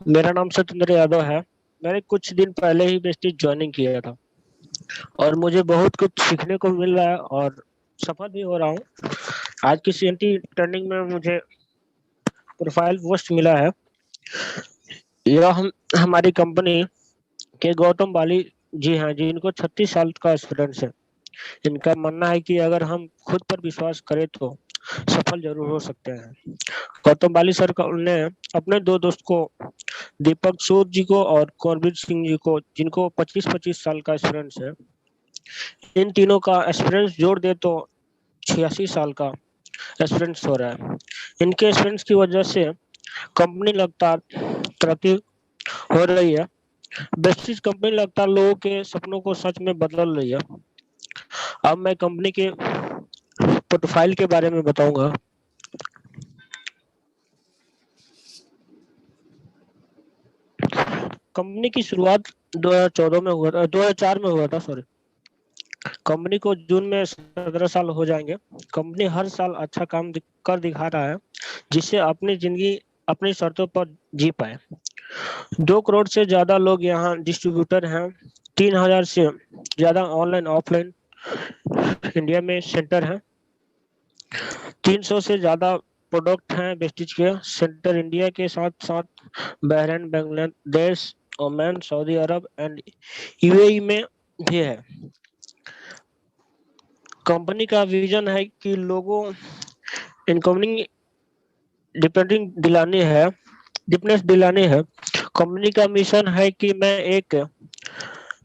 मेरा नाम सत्येंद्र यादव है। मैंने कुछ दिन पहले ही वेस्टीज ज्वाइनिंग किया था और मुझे बहुत कुछ सीखने को मिल रहा है और सफल भी हो रहा हूँ। आज की सीएनटी टर्निंग में मुझे प्रोफाइल पोस्ट मिला है। यह हमारी कंपनी के गौतम बाली जी हैं, जिनको 36 साल का एक्सपीरियंस है। इनका मानना है कि अगर हम खुद पर विश्वास करें तो सफल जरूर हो सकते हैं। गौतम बाली सर ने अपने दो दोस्त को, दीपक सूद जी को और कौरवीर सिंह जी को, जिनको 25-25 साल का एक्सपीरियंस है, इन तीनों का एक्सपीरियंस जोड़ दे तो 86 साल का एक्सपीरियंस हो रहा है। इनके एक्सपीरियंस की वजह से कंपनी लगातार तरक्की हो रही है। बेस्टिज कंपनी लगातार लोगों के सपनों को सच में बदल रही है। अब मैं कंपनी के प्रोफाइल के बारे में बताऊंगा। कंपनी की शुरुआत 2014 में हुआ था, 2004 में हुआ था, सॉरी। कंपनी को जून में 17 साल हो जाएंगे। कंपनी हर साल अच्छा काम कर दिखा रहा है, जिससे अपनी जिंदगी अपनी शर्तों पर जी पाए। 2 करोड़ से ज्यादा लोग यहाँ डिस्ट्रीब्यूटर हैं। 3,000 से ज्यादा ऑनलाइन ऑफलाइन इंडिया में सेंटर हैं। 300 से ज्यादा प्रोडक्ट हैं वेस्टिज के। सेंटर इंडिया के साथ साथ Bahrain, Bangladesh, Oman, Saudi Arab and UAE में भी है। कंपनी का विजन है कि लोगों इनकमिंग डिपेंडिंग दिलानी है डिपनेस दिलानी है। कंपनी का मिशन है कि मैं एक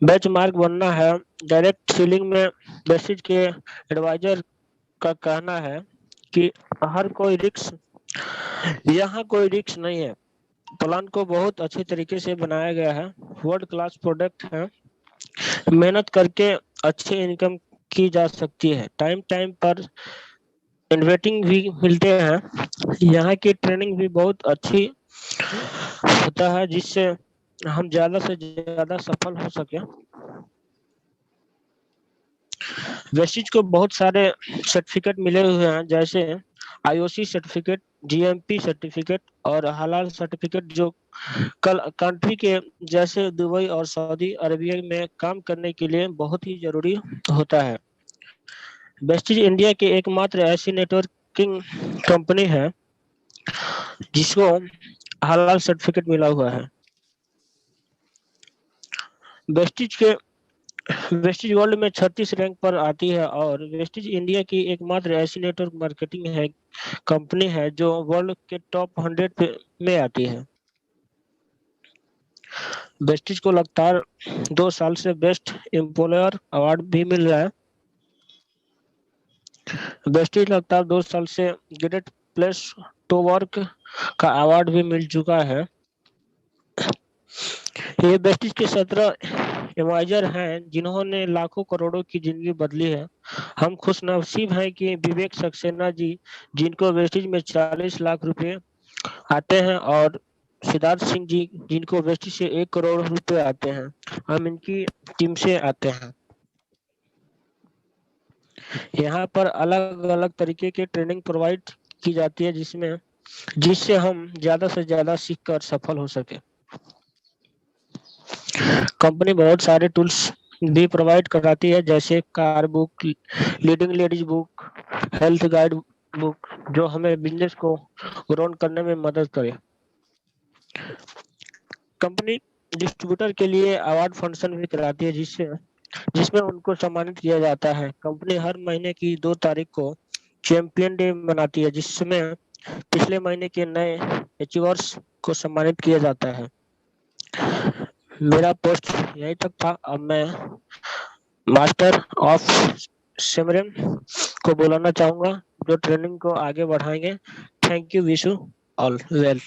बेंचमार्क बनना है। डायरेक्ट सेलिंग में बेसिस के एडवाइजर का कहना है कि हर कोई रिस्क यहाँ कोई रिस्क नहीं है। प्लान को बहुत अच्छे तरीके से बनाया गया है। वर्ल्ड क्लास प्रोडक्ट है। मेहनत करके अच्छी इनकम की जा सकती है। टाइम टाइम पर इन्वेटिंग भी मिलते हैं। यहाँ की ट्रेनिंग भी बहुत अच्छी होता है, जिससे हम ज्यादा से ज्यादा सफल हो सके। वेस्टिज को बहुत सारे सर्टिफिकेट मिले हुए हैं, जैसे आईओसी सर्टिफिकेट, जीएमपी सर्टिफिकेट और हलाल सर्टिफिकेट, जो कल कंट्री के जैसे दुबई और सऊदी अरेबिया में काम करने के लिए बहुत ही जरूरी होता है। वेस्टिज इंडिया की एकमात्र ऐसी नेटवर्किंग कंपनी है जिसको हलाल सर्टिफिकेट मिला हुआ है। वेस्टिज के वेस्टिज वर्ल्ड में 36 रैंक पर आती है और वेस्टिज इंडिया की एकमात्र ऐसी नेटवर्क मार्केटिंग है कंपनी है जो वर्ल्ड के टॉप 100 में आती है। वेस्टिज को लगातार 2 साल से बेस्ट एम्प्लॉयर अवार्ड भी मिल रहा है। वेस्टिज लगातार 2 साल से ग्रेट प्लेस टू वर्क का अवार्ड भी मिल चुका है। ये वेस्टिज के 17 एडवाइजर हैं जिन्होंने लाखों करोड़ों की जिंदगी बदली है। हम खुशनसीब हैं कि विवेक सक्सेना जी, जिनको वेस्टिज में 40 लाख रुपए आते हैं, और सिद्धार्थ सिंह जी, जिनको वेस्टिज से 1 करोड़ रुपए आते हैं, हम इनकी टीम से आते हैं। यहाँ पर अलग अलग तरीके की ट्रेनिंग प्रोवाइड की जाती है, जिससे हम ज्यादा से ज्यादा सीख कर सफल हो सके। कंपनी बहुत सारे टूल्स भी प्रोवाइड कराती है, जैसे car book, leading ladies book, health guide book, जो हमें बिजनेस को ग्रो करने में मदद करे। कंपनी डिस्ट्रीब्यूटर के लिए अवार्ड फंक्शन भी कराती है, जिसमें उनको सम्मानित किया जाता है। कंपनी हर महीने की 2 तारीख को चैंपियन डे मनाती है, जिसमें पिछले महीने के नए अचीवर्स को सम्मानित किया जाता है। मेरा पोस्ट यही तक था। अब मैं मास्टर ऑफ सिमरन को बुलाना चाहूंगा, जो ट्रेनिंग को आगे बढ़ाएंगे। Thank you, Vishu all well.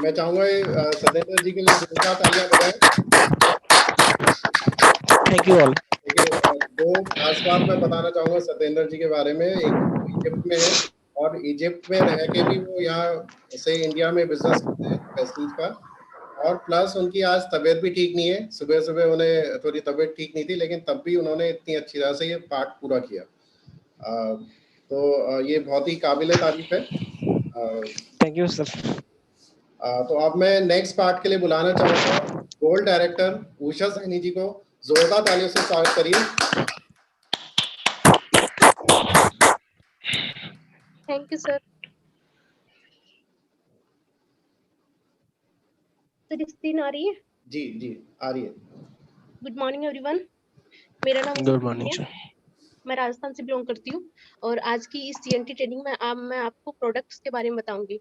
मैं चाहूंगा सत्येंद्र जी के लिए जोरदार तालियां बजाएं। Thank you all. दो खास बात मैं बताना चाहूंगा सत्येंद्र जी के बारे में। एक इजिप्ट में है और इजिप्ट में रह के भी वो यहाँ से इंडिया में बिजनेस करते हैं वेस्टीज का। और प्लस उनकी आज तबीयत भी ठीक नहीं है। सुबह सुबह उन्हें थोड़ी तबीयत ठीक नहीं थी, लेकिन तब भी उन्होंने इतनी अच्छी तरह से ये पार्ट पूरा किया। तो ये बहुत ही काबिल तारीफ है। Thank you sir. तो अब मैं नेक्स्ट पार्ट के लिए बुलाना चाहूंगा गोल्ड डायरेक्टर उषा सैनी जी को। जोरदार तालियों से स्वागत करिए। Thank you sir. Sir screen आ रही है? जी जी आ रही है। गुड मॉर्निंग एवरीवन, मेरा नाम गुड मॉर्निंग है, सर। मैं राजस्थान से बिलोंग करती हूँ और आज की इस CNT ट्रेनिंग में मैं आपको प्रोडक्ट्स के बारे में बताऊंगी।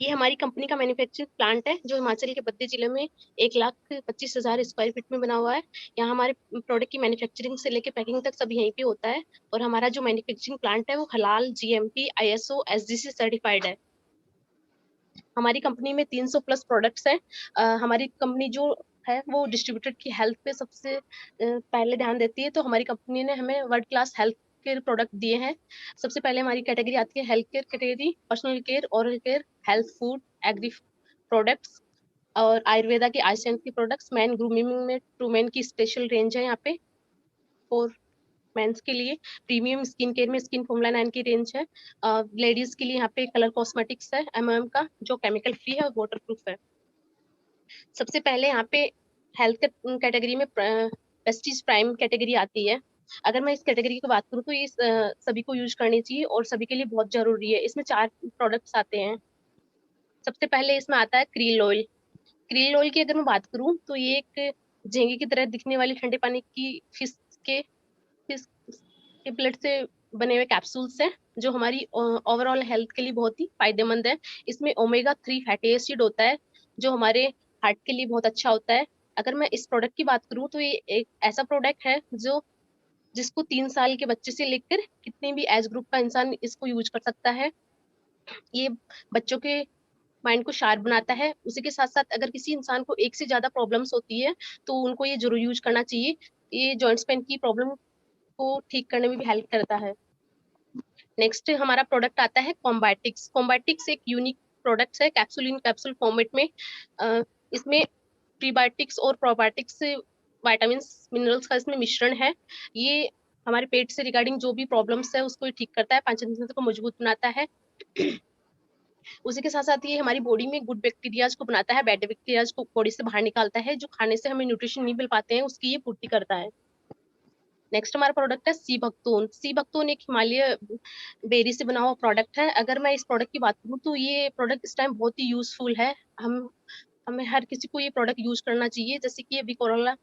ये हमारी कंपनी का मैन्युफैक्चरिंग प्लांट है जो हिमाचल के बद्दी जिले में 1,25,000 स्क्वायर फीट में बना हुआ है। यहाँ हमारे प्रोडक्ट की मैन्युफैक्चरिंग से लेकर पैकिंग तक सब यहीं पे होता है और हमारा जो मैन्युफैक्चरिंग प्लांट है वो हलाल, GMP, ISO, SGC सर्टिफाइड है। हमारी कंपनी में 300 प्लस प्रोडक्ट्स हैं। हमारी कंपनी जो है वो डिस्ट्रीब्यूटर की हेल्थ पे सबसे पहले ध्यान देती है, तो हमारी कंपनी ने हमें world class health care product दिए हैं। सबसे पहले हमारी कैटेगरी आती है health care category, personal care, oral care, health food, agri products और आयुर्वेदा के आइसेंट के प्रोडक्ट्स। मैन ग्रूमिंग में ट्रू मैन की स्पेशल रेंज है यहाँ पे फॉर मेंस के लिए। प्रीमियम स्किन केयर में स्किन फॉर्मूला 9 की रेंज है। लेडीज के लिए यहाँ पे कलर कॉस्मेटिक्स है MM का, जो केमिकल फ्री है और वाटर प्रूफ है। सबसे पहले यहाँ पे हेल्थ कैटेगरी में प्रेस्टीज प्राइम कैटेगरी आती है। अगर मैं इस कैटेगरी की बात करूँ तो ये सभी को यूज करनी चाहिए और सभी के लिए बहुत जरूरी है। इसमें 4 प्रोडक्ट्स आते हैं। सबसे पहले इसमें आता है क्रील ऑयल। क्रील ऑयल की अगर मैं बात करूँ तो ये एक झींगे की तरह दिखने वाली ठंडे पानी की फिश के ब्लड से बने हुए कैप्सूल्स हैं जो हमारी ओवरऑल हेल्थ के लिए बहुत ही फायदेमंद है। इसमें ओमेगा 3 फैटी एसिड होता है जो हमारे हार्ट के लिए बहुत अच्छा होता है। अगर मैं इस प्रोडक्ट की बात करूँ तो ये एक ऐसा प्रोडक्ट है जो जिसको 3 साल के बच्चे से लेकर कितने भी एज ग्रुप का इंसान इसको यूज कर सकता है। ये बच्चों के माइंड को शार्प बनाता है। उसी के साथ साथ अगर किसी इंसान को एक से ज्यादा प्रॉब्लम्स होती है तो उनको ये जरूर यूज करना चाहिए। ये जॉइंट्स पेन की प्रॉब्लम को ठीक करने में भी हेल्प करता है। नेक्स्ट हमारा प्रोडक्ट आता है कॉम्बाटिक्स। कॉम्बाटिक्स एक यूनिक प्रोडक्ट है कैप्सूल इन कैप्सूल फॉर्मेट में। इसमें प्रीबायोटिक्स और प्रोबायोटिक्स विटामिन मिनरल्स का इसमें मिश्रण है। ये हमारे पेट से रिगार्डिंग जो भी प्रॉब्लम्स है उसको ठीक करता है, पाचन तंत्र को मजबूत बनाता है। उसी के साथ साथ ये हमारी बॉडी में गुड बैक्टीरियाज को बनाता है, बैड बैक्टीरियाज को बॉडी से बाहर निकालता है, जो खाने से हमें न्यूट्रिशन नहीं मिल पाते हैं उसकी ये पूर्ति करता है। नेक्स्ट हमारा प्रोडक्ट है सी भक्तोन। सी भक्तोन एक हिमालय बेरी से बना हुआ प्रोडक्ट है। अगर मैं इस प्रोडक्ट की बात करूँ तो ये प्रोडक्ट इस टाइम बहुत ही यूजफुल है। हमें हर किसी को ये प्रोडक्ट यूज करना चाहिए। जैसे कि अभी कोरोना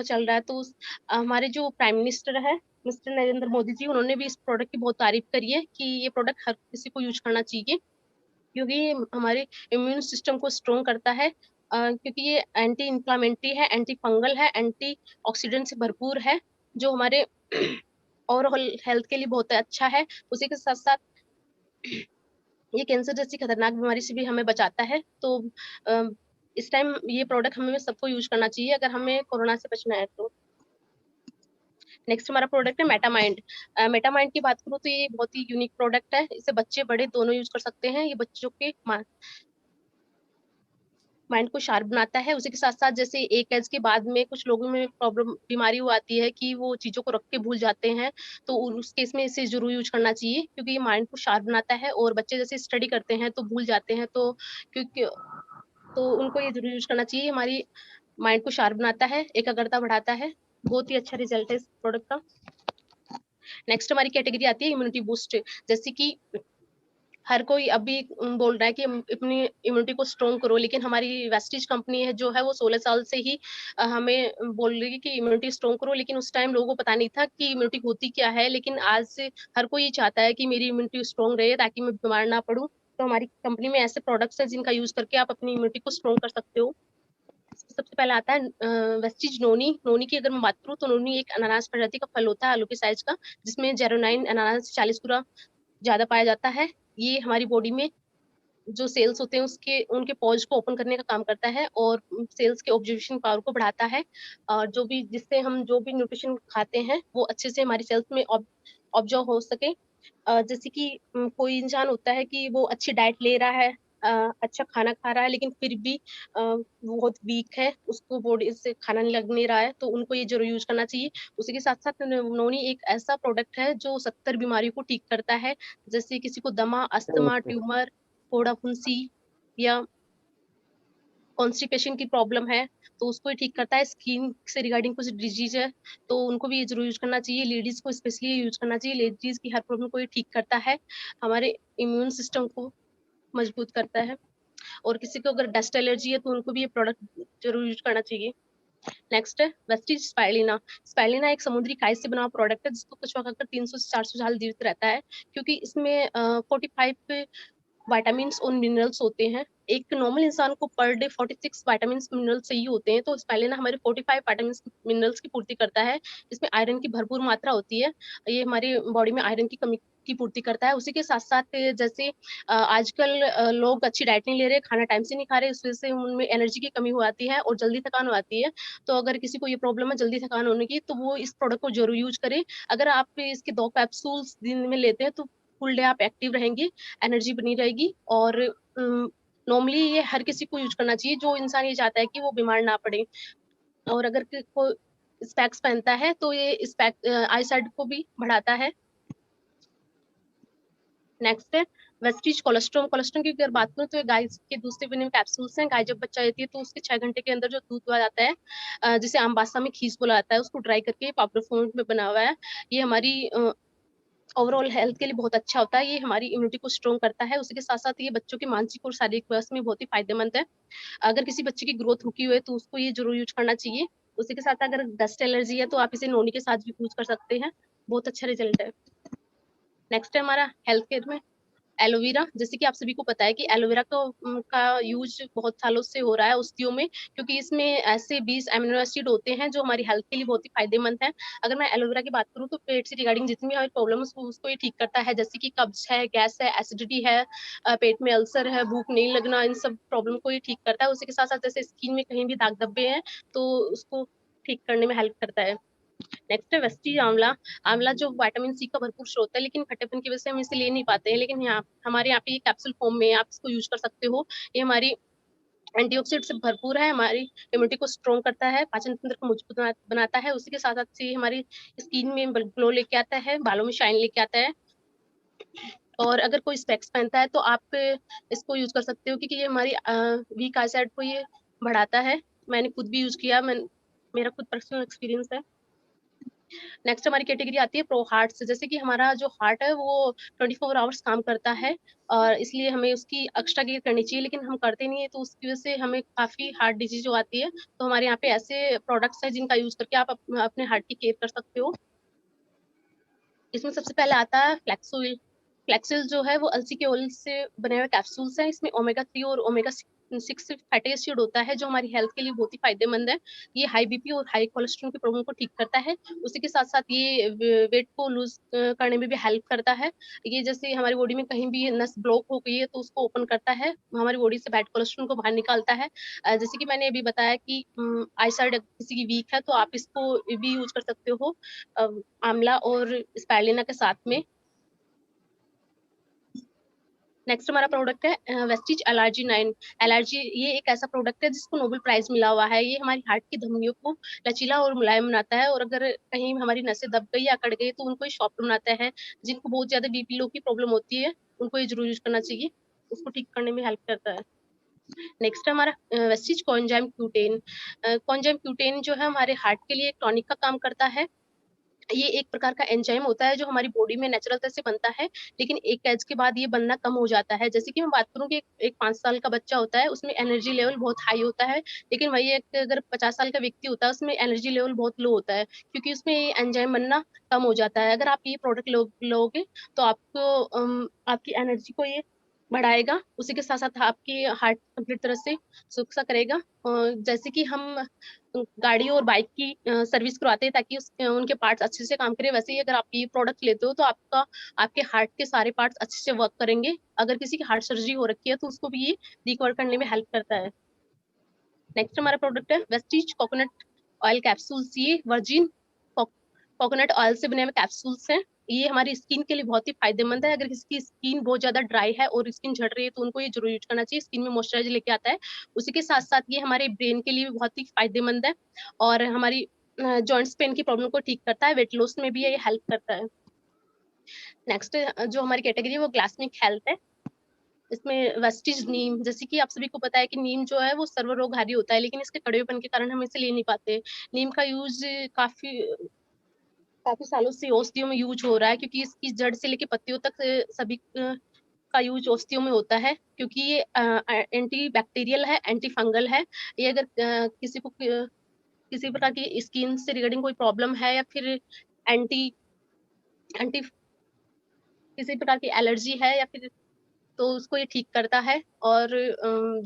चल रहा है तो हमारे जो प्राइम मिनिस्टर है मिस्टर नरेंद्र मोदी जी, उन्होंने भी इस प्रोडक्ट की बहुत तारीफ करी है कि ये प्रोडक्ट हर किसी को यूज करना चाहिए क्योंकि ये हमारे इम्यून सिस्टम को स्ट्रॉन्ग करता है। क्योंकि ये एंटी इंफ्लामेटरी है, एंटी फंगल है, एंटी ऑक्सीडेंट से भरपूर है, जो हमारे ओवरऑल हेल्थ के लिए बहुत अच्छा है। उसी के साथ साथ ये कैंसर जैसी खतरनाक बीमारी से भी हमें बचाता है। तो इस टाइम ये प्रोडक्ट हमें सबको यूज करना चाहिए अगर हमें कोरोना से बचना है तो। नेक्स्ट हमारा प्रोडक्ट है मेटामाइंड। मेटामाइंड की बात करूँ तो ये बहुत ही यूनिक प्रोडक्ट है। इसे बच्चे बड़े दोनों यूज कर सकते हैं। ये बच्चों के माइंड को शार्प बनाता है। उसी के साथ साथ जैसे एक एज के बाद में कुछ लोगों में प्रॉब्लम बीमारी वो आती है कि वो चीजों को रख के भूल जाते हैं, तो उस केस में इसे जरूर यूज करना चाहिए क्योंकि ये माइंड को शार्प बनाता है। और बच्चे जैसे स्टडी करते हैं तो भूल जाते हैं, तो क्योंकि तो उनको ये जरूर यूज करना चाहिए। हमारी माइंड को शार्प बनाता है, एकाग्रता बढ़ाता है। बहुत ही अच्छा रिजल्ट है इस प्रोडक्ट का। नेक्स्ट हमारी कैटेगरी आती है इम्यूनिटी बूस्ट। जैसे कि हर कोई अभी बोल रहा है कि अपनी इम्यूनिटी को स्ट्रॉन्ग करो, लेकिन हमारी वेस्टिज कंपनी है जो है वो 16 साल से ही हमें बोल रही है कि इम्यूनिटी स्ट्रॉन्ग करो, लेकिन उस टाइम लोगों को पता नहीं था कि इम्यूनिटी होती क्या है। लेकिन आज से हर कोई ये चाहता है कि मेरी इम्यूनिटी स्ट्रॉन्ग रहे ताकि मैं बीमार ना पड़ूं। तो हमारी कंपनी में ऐसे प्रोडक्ट्स हैं जिनका यूज करके आप अपनी इम्यूनिटी को स्ट्रॉन्ग कर सकते हो। सबसे पहले आता है वेस्टिज नोनी। नोनी की अगर मैं बात करूँ तो नोनी एक अनानास प्रजाति का फल होता है, आलू के साइज का, जिसमें जेरोनाइन अनानास 40 गुना ज्यादा पाया जाता है। ये हमारी बॉडी में जो सेल्स होते हैं उसके उनके पॉज को ओपन करने का काम करता है और सेल्स के ऑब्जर्वेशन पावर को बढ़ाता है। जो भी जिससे हम जो भी न्यूट्रिशन खाते हैं वो अच्छे से हमारी सेल्स में ऑब्जर्व हो सके। जैसे कि कोई इंसान होता है कि वो अच्छी डाइट ले रहा है अच्छा खाना खा रहा है लेकिन फिर भी बहुत वीक है, उसको बॉडी से खाना नहीं लग नहीं रहा है, तो उनको ये जरूर यूज करना चाहिए। उसी के साथ साथ नोनी एक ऐसा प्रोडक्ट है जो 70 बीमारियों को ठीक करता है, जैसे किसी को दमा, अस्थमा, ओके। ट्यूमर, फोड़ा फुंसी या कॉन्स्टिपेशन की प्रॉब्लम है तो उसको ये ठीक करता है। स्किन से रिगार्डिंग कुछ डिजीज है तो उनको भी ये जरूर यूज करना चाहिए। लेडीज को स्पेशली यूज करना चाहिए, लेडीज की हर प्रॉब्लम को ये ठीक करता है, हमारे इम्यून सिस्टम को मजबूत करता है। और किसी को अगर डस्ट एलर्जी है तो उनको भी ये प्रोडक्ट जरूर यूज करना चाहिए। नेक्स्ट है वेस्टीज स्पाइलिना। स्पाइलिना एक समुद्री काई से बना हुआ प्रोडक्ट है जिसको कछुआ खाकर 300 से 400 साल जीवित रहता है, क्योंकि इसमें 45 विटामिन और मिनरल्स होते हैं। एक नॉर्मल इंसान को पर डे 46 विटामिन मिनरल्स चाहिए होते हैं, तो स्पाइलिना हमारे 45 विटामिन मिनरल्स की पूर्ति करता है। इसमें आयरन की भरपूर मात्रा होती है, ये हमारी बॉडी में आयरन की कमी की पूर्ति करता है। उसी के साथ साथ जैसे आजकल लोग अच्छी डाइट नहीं ले रहे, खाना टाइम से नहीं खा रहे, इस वजह से उनमें एनर्जी की कमी हो आती है और जल्दी थकान हो आती है। तो अगर किसी को ये प्रॉब्लम है जल्दी थकान होने की, तो वो इस प्रोडक्ट को जरूर यूज करे। अगर आप इसके 2 कैप्सूल्स दिन में लेते हैं तो फुल डे आप एक्टिव रहेंगे, एनर्जी बनी रहेगी। और नॉर्मली ये हर किसी को यूज करना चाहिए जो इंसान ये चाहता है कि वो बीमार ना पड़े। और अगर कोई स्पेक्स पहनता है तो ये स्पेक आई साइड को भी बढ़ाता है। नेक्स्ट है वेस्टीज कोलेस्ट्रॉम। कोलेस्ट्रॉम की अगर बात करूं तो ये गाय के दूध से बने कैप्सूल्स हैं। गाय जब बच्चा देती है तो उसके 6 घंटे के अंदर जो दूध आ जाता है, जिसे आम भाषा में खीस बोला जाता है, उसको ड्राई करके पाउडर फॉर्म में बना हुआ है। ये हमारी ओवरऑल हेल्थ के लिए बहुत अच्छा होता है, ये हमारी इम्यूनिटी को स्ट्रॉन्ग करता है। उसी के साथ साथ ये बच्चों के मानसिक और शारीरिक विकास में बहुत ही फायदेमंद है। अगर किसी बच्चे की ग्रोथ रुकी हुई है तो उसको ये जरूर यूज करना चाहिए। उसी के साथ अगर डस्ट एलर्जी है तो आप इसे नोनी के साथ भी यूज कर सकते हैं, बहुत अच्छा रिजल्ट है। नेक्स्ट है हमारा हेल्थ केयर में एलोवेरा। जैसे कि आप सभी को पता है कि एलोवेरा का यूज बहुत सालों से हो रहा है औषधियों में, क्योंकि इसमें ऐसे 20 एमिनो एसिड होते हैं जो हमारी हेल्थ के लिए बहुत ही फायदेमंद है। अगर मैं एलोवेरा की बात करूँ तो पेट से रिगार्डिंग जितनी भी हमारी प्रॉब्लम है उसको ये ठीक करता है, जैसे कि कब्ज है, गैस है, एसिडिटी है, पेट में अल्सर है, भूख नहीं लगना, इन सब प्रॉब्लम को ये ठीक करता है। उसी के साथ साथ जैसे स्किन में कहीं भी दाग धब्बे हैं तो उसको ठीक करने में हेल्प करता है। नेक्स्ट है वेस्टी आंवला। आंवला जो विटामिन सी का भरपूर स्रोत है, लेकिन खट्टेपन की वजह से हम इसे ले नहीं पाते हैं, लेकिन यहाँ हमारे यहाँ पे ये कैप्सूल फॉर्म में आप इसको यूज कर सकते हो। ये हमारी एंटीऑक्सीडेंट से भरपूर है, हमारी इम्यूनिटी को स्ट्रॉन्ग करता है, पाचन तंत्र को मजबूत बनाता है। उसी के साथ साथ से हमारी स्किन में ग्लो लेके आता है, बालों में शाइन लेके आता है। और अगर कोई स्पेक्स पहनता है तो आप इसको यूज कर सकते हो, क्योंकि ये हमारी वीक आई साइड को ये बढ़ाता है। मैंने खुद भी यूज किया, मेरा खुद पर्सनल एक्सपीरियंस है। नेक्स्ट हमारी कैटेगरी आती है प्रो हार्ट से। जैसे कि हमारा जो हार्ट है वो 24 आवर्स काम करता है और इसलिए हमें उसकी एक्स्ट्रा केयर करनी चाहिए, लेकिन हम करते नहीं है, तो उसकी वजह से हमें काफी हार्ट डिजीज जो आती है। तो हमारे यहाँ पे ऐसे प्रोडक्ट्स हैं जिनका यूज करके आप अपने हार्ट की केयर कर सकते हो। इसमें सबसे पहले आता है फ्लैक्सोइल। फ्लैक्सोइल जो है वो अलसी के ऑयल से बने हुए कैप्सूल्स हैं। इसमें ओमेगा 3 और ओमेगा 6 फैटी एसिड होता है जो हमारी हेल्थ के लिए बहुत ही फायदेमंद है। ये हाई बीपी और हाई कोलेस्ट्रॉल की प्रॉब्लम को ठीक करता है। उसी के साथ साथ ये वेट को लूज करने में भी हेल्प करता है। ये जैसे हमारी बॉडी में कहीं भी नस ब्लॉक हो गई है तो उसको ओपन करता है, हमारी बॉडी से बैड कोलेस्ट्रॉल को बाहर निकालता है। जैसे कि मैंने अभी बताया कि आई साइड किसी की वीक है तो आप इसको भी यूज कर सकते हो आंवला और स्पाइरुलिना के साथ में। नेक्स्ट हमारा प्रोडक्ट है वेस्टीज एलर्जी 9। एलर्जी ये एक ऐसा प्रोडक्ट है जिसको नोबेल प्राइज मिला हुआ है। ये हमारी हार्ट की धमनियों को लचीला और मुलायम बनाता है, और अगर कहीं हमारी नसें दब गई या अकड़ गई तो उनको ये सॉफ्ट बनाता है। जिनको बहुत ज्यादा बीपी लो की प्रॉब्लम होती है उनको ये जरूर यूज करना चाहिए, उसको ठीक करने में हेल्प करता है। नेक्स्ट हमारा वेस्टीज कॉन्जाइम क्यूटेन। कॉन्जाइम क्यूटेन जो है हमारे हार्ट के लिए एक टॉनिक का काम करता है। ये एक प्रकार का एंजाइम होता है जो हमारी बॉडी में नेचुरल तरह से बनता है, लेकिन एक एज के बाद ये बनना कम हो जाता है। जैसे कि मैं बात करूँ कि एक 5 साल का बच्चा होता है, उसमें एनर्जी लेवल बहुत हाई होता है, लेकिन वही एक अगर 50 साल का व्यक्ति होता है उसमें एनर्जी लेवल बहुत लो होता है, क्योंकि उसमें ये एंजाइम बनना कम हो जाता है। अगर आप ये प्रोडक्ट लोगे तो आपको आपकी एनर्जी को ये बढ़ाएगा। उसी के साथ साथ आपकी हार्ट कंप्लीट तरह से सुरक्षा करेगा। जैसे कि हम गाड़ी और बाइक की सर्विस करवाते हैं ताकि उनके पार्ट्स अच्छे से काम करें, वैसे ही अगर आप ये प्रोडक्ट लेते हो तो आपके हार्ट के सारे पार्ट्स अच्छे से वर्क करेंगे। अगर किसी की हार्ट सर्जरी हो रखी है तो उसको भी ये रिकवर करने में हेल्प करता है। नेक्स्ट हमारा प्रोडक्ट है वेस्टीज कोकोनट ऑयल कैप्सूल्स। ये वर्जिन कोकोनट ऑयल से बने हुए कैप्सूल्स हैं। ये हमारी स्किन के लिए बहुत ही फायदेमंद है। अगर किसी की स्किन बहुत ज़्यादा ड्राई है और स्किन झड़ रही है तो उनको ये ज़रूर यूज़ करना चाहिए, स्किन में मॉइस्चराइज़र लेके आता है। उसी के साथ-साथ ये हमारे ब्रेन के लिए भी बहुत ही फायदेमंद है और हमारी जॉइंट्स पेन की प्रॉब्लम को ठीक करता है, वेट लॉस में भी ये हेल्प करता है। नेक्स्ट जो हमारी कैटेगरी है वो ग्लासमिक हेल्थ है। इसमें वेस्टीज नीम, जैसे कि आप सभी को पता है कि नीम जो है वो सर्वरोगहारी होता है, लेकिन इसके कड़वेपन के कारण हम इसे ले नहीं पाते। नीम का यूज़ काफ़ी काफ़ी सालों से औषधियों में यूज़ हो रहा है, क्योंकि इसकी जड़ से लेके पत्तियों तक सभी का यूज़ औषधियों में होता है, क्योंकि ये एंटी बैक्टीरियल है, एंटी फंगल है। ये अगर किसी प्रकार की स्किन से रिगार्डिंग कोई प्रॉब्लम है या फिर एंटी एंटी किसी प्रकार की एलर्जी है या फिर, तो उसको ये ठीक करता है। और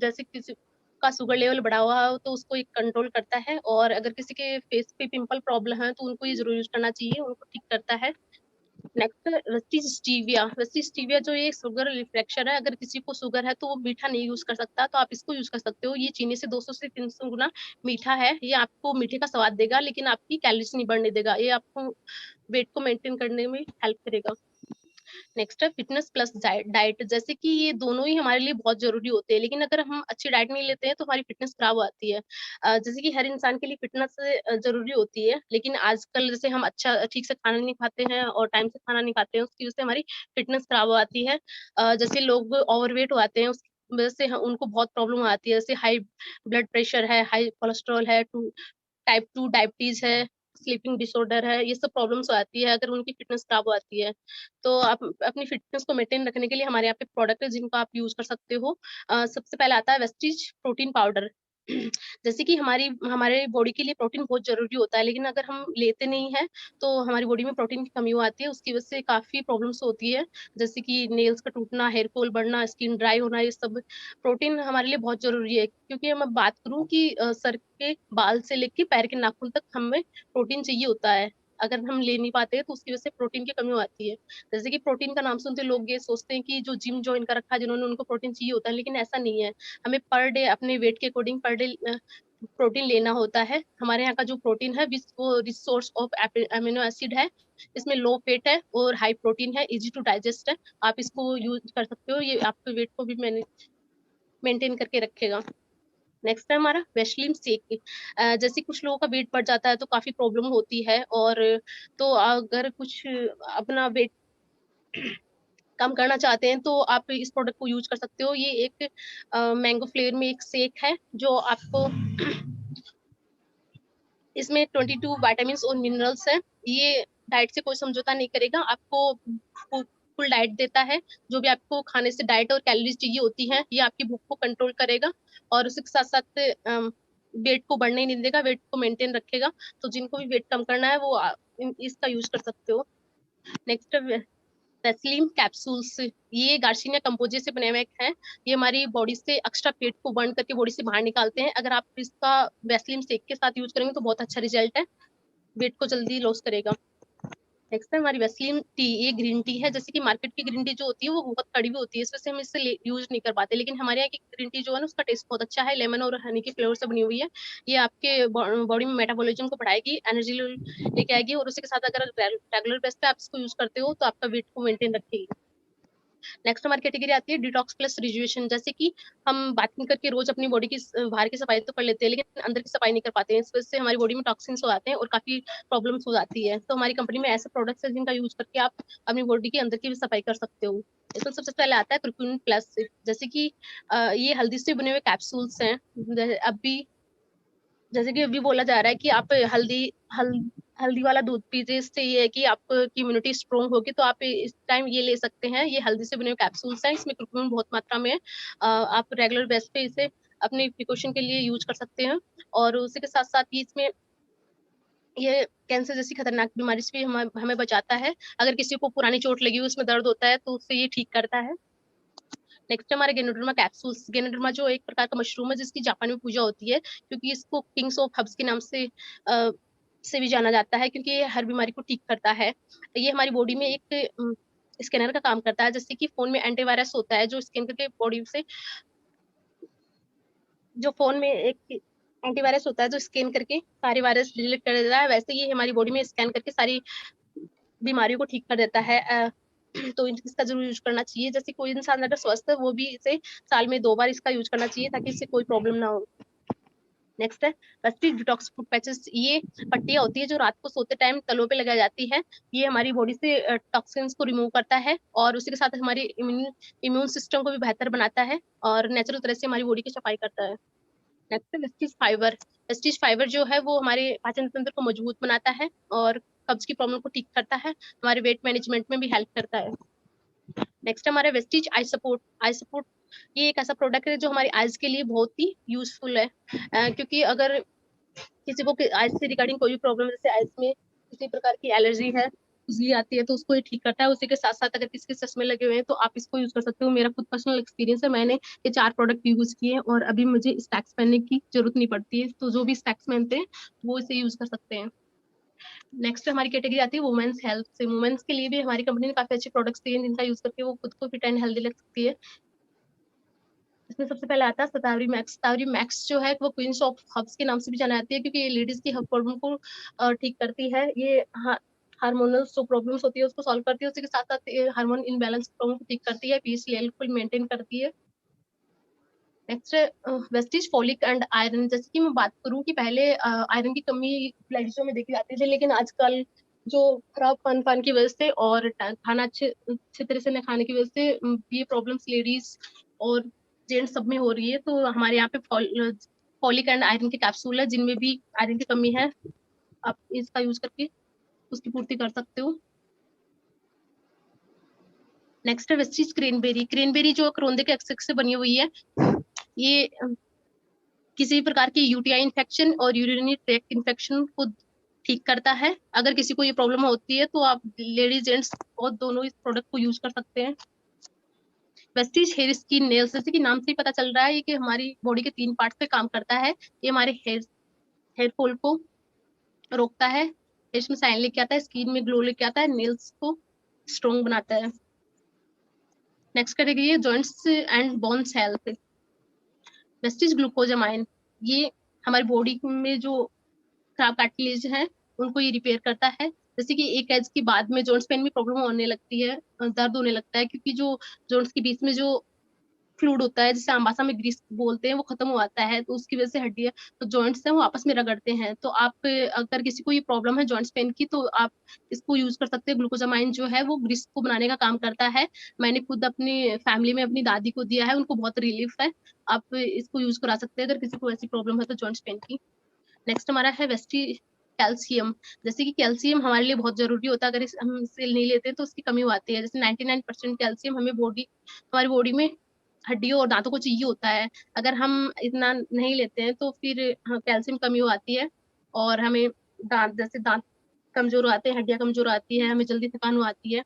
जैसे किसी का शुगर लेवल बढ़ा हुआ हो तो उसको ये कंट्रोल करता है, और अगर किसी के फेस पे पिंपल प्रॉब्लम है तो उनको ये ज़रूर यूज़ करना चाहिए, उनको ठीक करता है। Next rusty stevia. Rusty stevia जो ये शुगर रिफ्लेक्शन है, अगर किसी को शुगर है तो वो मीठा नहीं यूज़ कर सकता, तो आप इसको यूज़ कर सकते हो। ये चीनी से 200 से 300 गुना मीठा है। ये आपको मीठे का स्वाद देगा, लेकिन आपकी कैलोरीज नहीं बढ़ने देगा। ये आपको वेट को मेंटेन करने में हेल्प करेगा। नेक्स्ट है फिटनेस प्लस डाइट। जैसे कि ये दोनों ही हमारे लिए बहुत ज़रूरी होते हैं, लेकिन अगर हम अच्छी डाइट नहीं लेते हैं तो हमारी फिटनेस खराब हो जाती है। जैसे कि हर इंसान के लिए फिटनेस ज़रूरी होती है, लेकिन आजकल जैसे हम अच्छा ठीक से खाना नहीं खाते हैं और टाइम से खाना नहीं खाते हैं, उसकी वजह से हमारी फिटनेस खराब हो जाती है। जैसे लोग ओवरवेट हो जाते हैं, उसकी वजह से उनको बहुत प्रॉब्लम आती है, जैसे हाई ब्लड प्रेशर है, हाई कोलेस्ट्रॉल है, टाइप 2 डायबिटीज़ है, स्लीपिंग डिसऑर्डर है, ये सब प्रॉब्लम्स आती है अगर उनकी फिटनेस खराब हो जाती है। तो आप अपनी फिटनेस को मेंटेन रखने के लिए हमारे यहाँ पे प्रोडक्ट है जिनको आप यूज़ कर सकते हो। सबसे पहले आता है वेस्टीज प्रोटीन पाउडर। जैसे कि हमारे बॉडी के लिए प्रोटीन बहुत ज़रूरी होता है, लेकिन अगर हम लेते नहीं हैं, तो हमारी बॉडी में प्रोटीन की कमी हो आती है, उसकी वजह से काफ़ी प्रॉब्लम्स होती है, जैसे कि नेल्स का टूटना, हेयर फॉल बढ़ना, स्किन ड्राई होना, ये सब। प्रोटीन हमारे लिए बहुत ज़रूरी है, क्योंकि मैं बात करूँ कि सर के बाल से लेके पैर के नाखून तक हमें प्रोटीन चाहिए होता है। अगर हम ले नहीं पाते हैं तो उसकी वजह से प्रोटीन की कमी हो आती है। जैसे कि प्रोटीन का नाम सुनते लोग ये सोचते हैं कि जो जिम जॉइन कर रखा है जिन्होंने, उनको प्रोटीन चाहिए होता है, लेकिन ऐसा नहीं है। हमें पर डे अपने वेट के अकॉर्डिंग पर डे प्रोटीन लेना होता है। हमारे यहाँ का जो प्रोटीन है वो rich source of amino acid है। इसमें लो फेट है और हाई प्रोटीन है, ईज़ी टू डाइजेस्ट है। आप इसको यूज़ कर सकते हो, ये आपके वेट को भी मेंटेन करके रखेगा। नेक्स्ट है हमारा वेस्लिन शेक। जैसे कुछ लोगों का वेट बढ़ जाता है तो काफ़ी प्रॉब्लम होती है, और तो अगर कुछ अपना वेट कम करना चाहते हैं तो आप इस प्रोडक्ट को यूज़ कर सकते हो। ये एक मैंगो फ्लेवर में एक शेक है जो आपको इसमें 22 विटामिन्स और मिनरल्स हैं। ये डाइट से कोई समझौता नहीं करेगा, आपको फुल डाइट देता है। जो भी आपको खाने से डाइट और कैलोरीज़ चाहिए होती हैं, ये आपकी भूख को कंट्रोल करेगा, और उसी के साथ-साथ वेट को बढ़ने नहीं देगा, वेट को मेंटेन रखेगा। तो जिनको भी वेट कम करना है वो इसका यूज़ कर सकते हो। Next Vaseline capsules. ये गार्सिनिया कंपोजे से बने हुए हैं। ये हमारी बॉडी से एक्स्ट्रा फैट को बर्न करके बॉडी से बाहर निकालते हैं। अगर आप इसका वैसलीन शेक के साथ यूज़ करेंगे तो बहुत अच्छा रिजल्ट है, वेट को जल्दी लॉस करेगा। नेक्स्ट है हमारी वैसलीन टी। ये ग्रीन टी है। जैसे कि मार्केट की ग्रीन टी जो होती है वो बहुत कड़वी होती है, इस वजह से हम इसे यूज़ नहीं कर पाते, लेकिन हमारे यहाँ की ग्रीन टी जो है ना, उसका टेस्ट बहुत अच्छा है, लेमन और हनी के फ्लेवर से बनी हुई है। ये आपके बॉडी में मेटाबॉलिज्म को बढ़ाएगी, एनर्जी लेवल लेके आएगी, और उसी के साथ अगर रेगुलर बेस पे आप इसको यूज़ करते हो तो आपका वेट को मेंटेन रखेगी। नेक्स्ट हमारी कैटेगरी आती है डिटॉक्स प्लस रिजुवेशन। जैसे कि हम बात नहीं करके रोज अपनी बॉडी की बाहर की सफाई तो कर लेते हैं, लेकिन अंदर की सफाई नहीं कर पाते हैं। इस वजह से हमारी बॉडी में टॉक्सिन्स हो जाते हैं और काफी प्रॉब्लम्स हो जाती है। तो हमारी कंपनी में ऐसे प्रोडक्ट्स हैं जिनका यूज करके आप अपनी बॉडी की अंदर की भी सफाई कर सकते हो। इसमें सबसे पहले आता है कुरकुमिन प्लस। जैसे कि ये हल्दी से बने हुए कैप्सूल्स हैं। अभी जैसे कि अभी बोला जा रहा है कि आप हल्दी वाला दूध पीजिए, इससे ये है कि आपकी इम्यूनिटी स्ट्रॉन्ग होगी, तो आप इस टाइम ये ले सकते हैं। ये हल्दी से बने हुए कैप्सूल्स हैं, इसमें कुर्कुमिन बहुत मात्रा में है। आप रेगुलर बेस पे इसे अपने प्रिकॉशन के लिए यूज कर सकते हैं, और उसी के साथ साथ ही इसमें ये कैंसर जैसी खतरनाक बीमारी से भी हमें बचाता है। अगर किसी को पुरानी चोट लगी हुई, उसमें दर्द होता है, तो उससे ये ठीक करता है। नेक्स्ट हमारे गेनोडर्मा कैप्सूल्स। गेनोडर्मा जो एक प्रकार का मशरूम है जिसकी जापान में पूजा होती है, क्योंकि इसको किंग्स ऑफ हर्ब्स के नाम से भी जाना जाता है, क्योंकि ये हर बीमारी को ठीक करता है। ये हमारी बॉडी में एक स्कैनर का काम करता है। जैसे कि फोन में एंटीवायरस होता है जो स्कैन करके बॉडी से, जो फोन में एक एंटीवायरस होता है जो स्कैन करके सारे वायरस डिलीट कर देता है, वैसे ये हमारी बॉडी में स्कैन करके सारी बीमारियों को ठीक कर देता है। तो इसका जरूर यूज करना चाहिए। जैसे कोई इंसान अगर स्वस्थ है वो भी इसे साल में 2 बार इसका यूज करना चाहिए ताकि इससे कोई प्रॉब्लम ना हो। नेक्स्ट है वेस्टीज डिटॉक्स फूड पैचेस। ये पट्टियां होती है जो रात को सोते टाइम तलों पे लगाई जाती है। ये हमारी बॉडी से टॉक्सिन्स को रिमूव करता है और उसी के साथ हमारे इम्यून सिस्टम को भी बेहतर बनाता है और नेचुरल तरह से हमारी बॉडी की सफाई करता है। नेक्स्ट है वेस्टीज फाइबर। वेस्टीज फाइबर जो है वो हमारे पाचन तंत्र को मजबूत बनाता है और कब्ज की प्रॉब्लम को ठीक करता है, हमारे वेट मैनेजमेंट में भी हेल्प करता है। नेक्स्ट हमारा Vestige I support. I support ये एक ऐसा प्रोडक्ट है जो हमारी आईज के लिए बहुत ही यूजफुल है, क्योंकि अगर किसी को आईज से रिगार्डिंग कोई भी प्रॉब्लम, जैसे आईज में किसी प्रकार की एलर्जी है, खुजली आती है, तो उसको ये ठीक करता है। उसी के साथ साथ अगर किसी के चश्मे लगे हुए हैं तो आप इसको यूज कर सकते हो। मेरा खुद पर्सनल एक्सपीरियंस है, मैंने ये 4 प्रोडक्ट यूज किए हैं और अभी मुझे स्टैक्स पहनने की जरूरत नहीं पड़ती है। तो जो भी स्टैक्स पहनते हैं वो इसे यूज कर सकते हैं। नेक्स्ट हमारी कैटेगरी आती है वुमेन्स हेल्थ से। वुमेन्स के लिए भी हमारी कंपनी ने काफी अच्छे प्रोडक्ट्स दिए हैं जिनका यूज करके वो खुद को फिट एंड हेल्दी लग सकती है। इसमें सबसे पहले आता है शतावरी मैक्स। शतावरी मैक्स जो है वो क्वींस ऑफ हर्ब्स के नाम से भी जाना जाती है क्योंकि ये लेडीज की हर्ब प्रॉब्लम को ठीक करती है। ये हार्मोनल जो प्रॉब्लम्स होती है उसको सॉल्व करती है, उसी के साथ साथ ये हार्मोन इनबैलेंस प्रॉब्लम को ठीक करती है, पीएच लेवल को मेंटेन करती है। Next Vestige folic and iron. जैसे कि मैं बात करूं कि पहले आयरन की कमी लेडीजों में देखी जाती थी, लेकिन आजकल जो खराब खान पान की वजह से और खाना अच्छे तरह से न खाने की वजह से ये प्रॉब्लम्स लेडीज और जेंट्स सब में हो रही है। तो हमारे यहाँ पे फॉलिक एंड आयरन के कैप्सूल है जिनमें भी आयरन की कमी है, आप इसका यूज करके उसकी पूर्ति कर सकते हो। नेक्स्ट है वेस्टीज क्रेनबेरी। क्रेनबेरी जो करोंदे के एक्सट्रैक्ट से बनी हुई है, ये किसी भी प्रकार की यूटीआई इन्फेक्शन और यूरिनरी ट्रैक्ट इन्फेक्शन को ठीक करता है। अगर किसी को ये प्रॉब्लम होती है तो आप लेडीज जेंट्स और दोनों इस प्रोडक्ट को यूज कर सकते हैं। Vestige hair skin nails. जैसे कि नाम से ही पता चल रहा है कि हमारी बॉडी के 3 पार्ट पे काम करता है। ये हमारे हेयर फॉल को रोकता है, फेस में शाइन लेके आता है, स्किन में ग्लो लेके आता है, नेल्स को स्ट्रॉन्ग बनाता है। नेक्स्ट कैटेगरी है joints and bones health. Vestige glucosamine. ये हमारी बॉडी में जो खराब कार्टिलेज है उनको ये रिपेयर करता है। जैसे कि एक एज के बाद में जॉइंट्स पेन में प्रॉब्लम होने लगती है, दर्द होने लगता है, क्योंकि जो जॉइंट्स के बीच में जो फ्लूइड होता है जिसे हम भाषा में ग्रीस बोलते हैं वो खत्म हो आता है, तो उसकी वजह से हड्डियां तो जॉइंट्स हैं वो आपस में रगड़ते हैं। तो आप अगर किसी को ये प्रॉब्लम है जॉइंट्स पेन की तो आप इसको यूज कर सकते हैं। ग्लूकोजामाइन जो है वो ग्रीस को बनाने का काम करता है। मैंने खुद अपनी फैमिली में अपनी दादी को दिया है, उनको बहुत रिलीफ है। आप इसको यूज करा सकते हैं अगर किसी को ऐसी प्रॉब्लम है तो जॉइंट्स पेन की। नेक्स्ट हमारा है वेस्टी कैल्शियम। जैसे कि कैल्शियम हमारे लिए बहुत जरूरी होता है, अगर हम इसे नहीं लेते तो उसकी कमी हो आती है। जैसे 99% कैल्शियम हमें हमारी बॉडी में हड्डियों और दांतों को चाहिए होता है। अगर हम इतना नहीं लेते हैं तो फिर कैल्शियम कमी हो आती है और हमें दांत कमजोर आते हैं, हड्डियां कमजोर आती है, हमें जल्दी थकान हो आती है।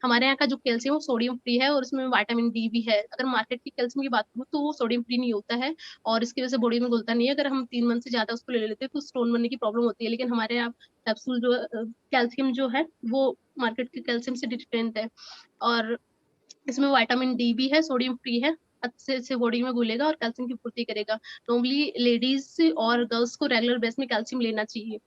हमारे यहाँ का जो कैल्शियम वो सोडियम फ्री है और उसमें विटामिन डी भी है। अगर मार्केट की कैल्शियम की बात करूँ तो वो सोडियम फ्री नहीं होता है और इसकी वजह से बॉडी में घुलता नहीं है। अगर हम 3 मंथ से ज्यादा उसको ले लेते हैं तो स्टोन बनने की प्रॉब्लम होती है। लेकिन हमारे यहाँ कैप्सूल जो कैल्शियम जो है वो मार्केट के कैल्शियम से डिफरेंट है और इसमें विटामिन डी भी है, सोडियम फ्री है, अच्छे से बॉडी में घुलेगा और कैल्शियम की पूर्ति करेगा। नॉर्मली लेडीज और गर्ल्स को रेगुलर बेस में कैल्शियम लेना चाहिए।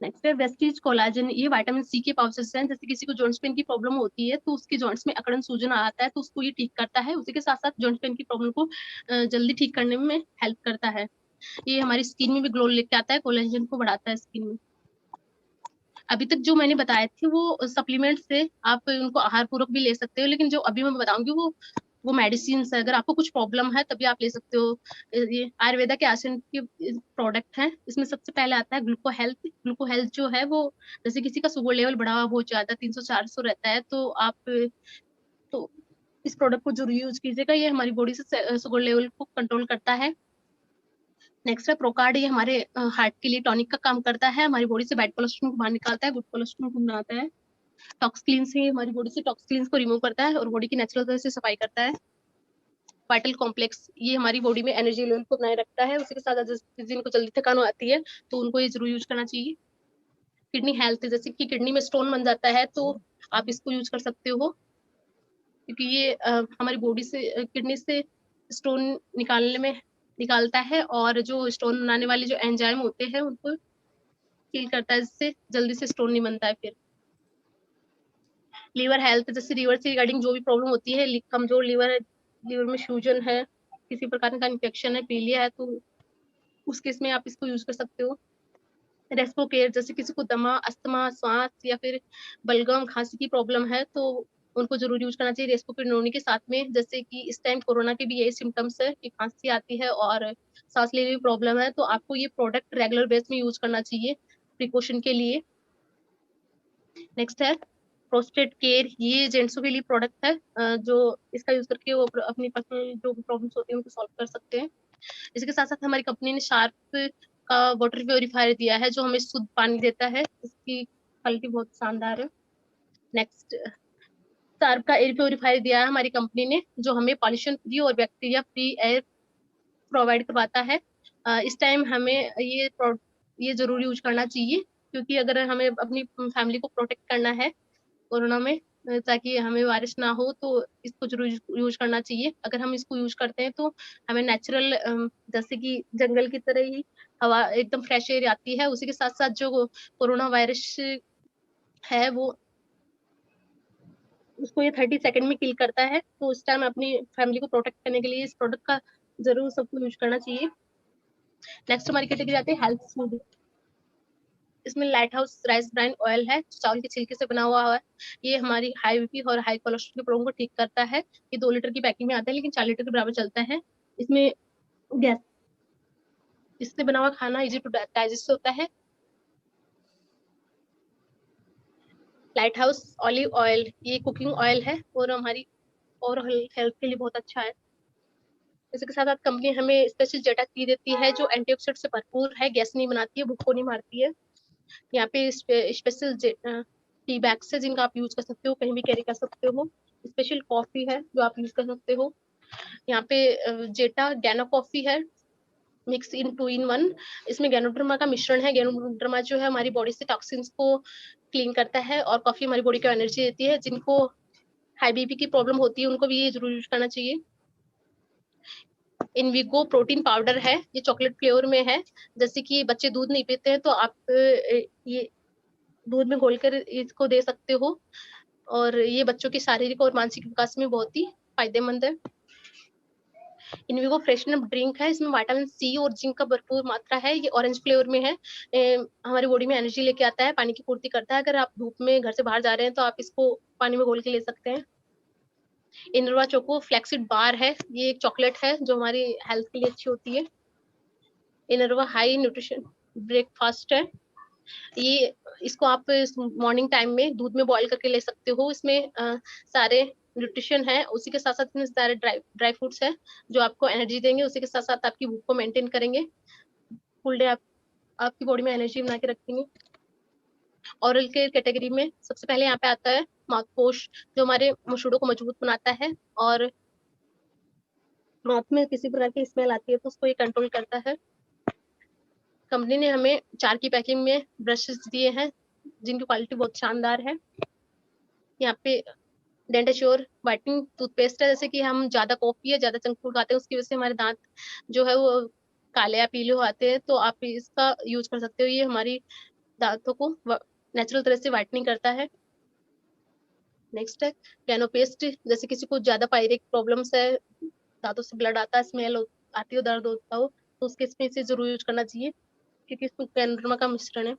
नेक्स्ट है वेस्टीज कोलाजन। ये विटामिन सी के पाउचेस हैं। जैसे किसी को जॉइंट्स पेन की प्रॉब्लम होती है तो उसके जॉइंट्स में अकड़न सूजन आता है तो उसको ये ठीक करता है। उसी के साथ साथ जॉइंट पेन की प्रॉब्लम को जल्दी ठीक करने में हेल्प करता है। ये हमारी स्किन में भी ग्लो लेके आता है, कोलाजन को बढ़ाता है स्किन में। अभी तक जो मैंने बताए थे वो सप्लीमेंट से आप उनको आहार पूर्वक भी ले सकते हो, लेकिन जो अभी मैं बताऊंगी वो मेडिसिन है। अगर आपको कुछ प्रॉब्लम है तभी आप ले सकते हो। ये आयुर्वेदा के आसन के प्रोडक्ट हैं। इसमें सबसे पहले आता है ग्लूको हेल्थ। ग्लूको हेल्थ जो है वो जैसे किसी का शुगर लेवल बढ़ा हुआ बहुत ज्यादा 300-400 रहता है तो आप तो इस प्रोडक्ट को जरूर यूज कीजिएगा। ये हमारी बॉडी से शुगर लेवल को कंट्रोल करता है। नेक्स्ट है प्रोकार्ड। ये हमारे हार्ट के लिए टॉनिक का काम करता है, हमारी बॉडी से बैड कोलेस्ट्रॉल को बाहर निकालता है, गुड कोलेस्ट्रॉल को बनाता है। टॉक्सिन से हमारी बॉडी से टॉक्सिन को रिमूव करता है और बॉडी की नेचुरल तरह से सफाई करता है। Vital complex. ये हमारी बॉडी में एनर्जी लेवल को बनाए रखता है। उसी के साथ जिनको जल्दी थकान आती है तो उनको ये जरूर यूज करना चाहिए। Kidney health. जैसे कि किडनी में स्टोन बन जाता है तो आप इसको यूज कर सकते हो, क्योंकि ये हमारी बॉडी से किडनी से स्टोन निकालता है और जो स्टोन बनाने वाले जो एंजाइम होते हैं उनको किल करता है, जिससे जल्दी से स्टोन नहीं बनता है फिर। लीवर हेल्थ, जैसे लीवर से रिगार्डिंग जो भी प्रॉब्लम होती है, कमजोर लीवर है, लीवर में सूजन है, किसी प्रकार का इन्फेक्शन है, पीलिया है, तो उस केस में आप इसको यूज कर सकते हो। रेस्पो केयर, जैसे किसी को दमा, अस्थमा, सांस या फिर बलगम, खांसी की प्रॉब्लम है तो उनको जरूर यूज करना चाहिए रेस्पिरेटरी के साथ में। जैसे कि इस टाइम कोरोना के भी यही सिम्टम्स है कि खांसी आती है और सांस लेने में प्रॉब्लम है, तो आपको ये प्रोडक्ट रेगुलर बेस में यूज करना चाहिए प्रिकॉशन के लिए। नेक्स्ट है प्रोस्टेट केयर, ये जेंट्सों के लिए प्रोडक्ट है जो इसका यूज करके वो अपनी पर्सनल जो प्रॉब्लम्स होती है उनको सॉल्व कर सकते हैं। इसके साथ साथ हमारी कंपनी ने शार्प का वाटर प्योरीफायर दिया है जो हमें शुद्ध पानी देता है, इसकी क्वालिटी बहुत शानदार है। नेक्स्ट, शार्प का एयर प्योरीफायर दिया है हमारी कंपनी ने जो हमें पॉल्यूशन फ्री और बैक्टीरिया फ्री एयर प्रोवाइड करवाता है। इस टाइम हमें ये जरूर यूज करना चाहिए, क्योंकि अगर हमें अपनी फैमिली को प्रोटेक्ट करना है कोरोना में, ताकि हमें वायरस ना हो, तो इसको जरूर यूज करना चाहिए। अगर हम इसको यूज करते हैं तो हमें नेचुरल, जैसे कि जंगल की तरह ही हवा, एकदम फ्रेश एयर आती है। उसी के साथ साथ जो कोरोना वायरस है वो उसको ये 30 सेकंड में किल करता है, तो उस टाइम अपनी फैमिली को प्रोटेक्ट करने के लिए इस प्रोडक्ट का जरूर सबको यूज करना चाहिए। नेक्स्ट हमारी कैटेगरी आती है हेल्थ स्मूदी। इसमें light house rice bran oil है, चावल के छिलके से बना हुआ है। ये हमारी हाई बीपी और हाई कोलेस्ट्रॉल के प्रॉब्लम को ठीक करता है। ये 2 लीटर की पैकिंग में आता है, लेकिन 4 लीटर के बराबर चलता है। इसमें गैस, इससे बना हुआ खाना इजी टू डाइजेस्ट होता है। लाइट हाउस ऑलिव ऑयल, ये कुकिंग ऑयल है और हमारी ओवरऑल हेल्थ के लिए बहुत अच्छा है। इसके साथ साथ कंपनी हमें स्पेशल जेटा टी देती है जो एंटीऑक्सीडेंट से भरपूर है, गैस नहीं बनाती है, भूख को नहीं मारती है। यहाँ पे स्पेशल टी बैग्स है जिनका आप यूज कर सकते हो, कहीं भी कैरी कर सकते हो। स्पेशल कॉफी है जो आप यूज कर सकते हो। यहाँ पे जेटा गैनो कॉफी है, मिक्स इन 2 in 1। इसमें गैनोडर्मा का मिश्रण है। गैनोडर्मा जो है हमारी बॉडी से टॉक्सिन्स को क्लीन करता है और कॉफी हमारी बॉडी को एनर्जी देती है। जिनको हाई बीपी की प्रॉब्लम होती है उनको भी ये जरूर यूज करना चाहिए। इनविगो प्रोटीन पाउडर है, ये चॉकलेट फ्लेवर में है। जैसे कि बच्चे दूध नहीं पीते हैं तो आप ये दूध में घोलकर इसको दे सकते हो, और ये बच्चों के शारीरिक और मानसिक विकास में बहुत ही फायदेमंद है। इनविगो फ्रेशनर ड्रिंक है, इसमें विटामिन सी और जिंक का भरपूर मात्रा है। ये ऑरेंज फ्लेवर में है, हमारी बॉडी में एनर्जी लेके आता है, पानी की पूर्ति करता है। अगर आप धूप में घर से बाहर जा रहे हैं तो आप इसको पानी में घोल के ले सकते हैं। इनरवा चोको फ्लैक्सीड बार है, ये एक चॉकलेट है जो हमारी हेल्थ के लिए अच्छी होती है। इनरवा हाई न्यूट्रिशन ब्रेकफास्ट है, ये इसको आप मॉर्निंग टाइम में दूध में बॉईल करके ले सकते हो। इसमें सारे न्यूट्रिशन है, उसी के साथ साथ इसमें सारे ड्राई फ्रूट्स है जो आपको एनर्जी देंगे, उसी के साथ साथ आपकी भूख को मेंटेन करेंगे। फुल डे आपकी बॉडी में एनर्जी बना के रखेंगे। ओरल केयर कैटेगरी में सबसे पहले यहाँ पे आता है माउथ वॉश, जो हमारे मुंह को मजबूत बनाता है और माउथ में किसी प्रकार की स्मेल आती है तो उसको ये कंट्रोल करता है। कंपनी ने हमें 4 की पैकिंग में ब्रशेस दिए हैं जिनकी क्वालिटी बहुत शानदार है। यहाँ पे डेंट एश्योर व्हाइटनिंग टूथपेस्ट है। जैसे कि हम ज्यादा कॉफी या ज्यादा जंक फूड खाते हैं उसकी वजह से हमारे दांत जो है वो काले या पीले हो आते हैं, तो आप इसका यूज कर सकते हो। ये हमारी दांतों को नेचुरल तरह से व्हाइटनिंग करता है। नेक्स्ट है कैनोपेस्ट, जैसे किसी को ज्यादा पायरिक प्रॉब्लम्स है, दांतों से ब्लड आता है, स्मेल आती हो, दर्द होता हो, तो उस केस में इसे जरूर यूज करना चाहिए क्योंकि इसमें कैनोडर्मा का मिश्रण है।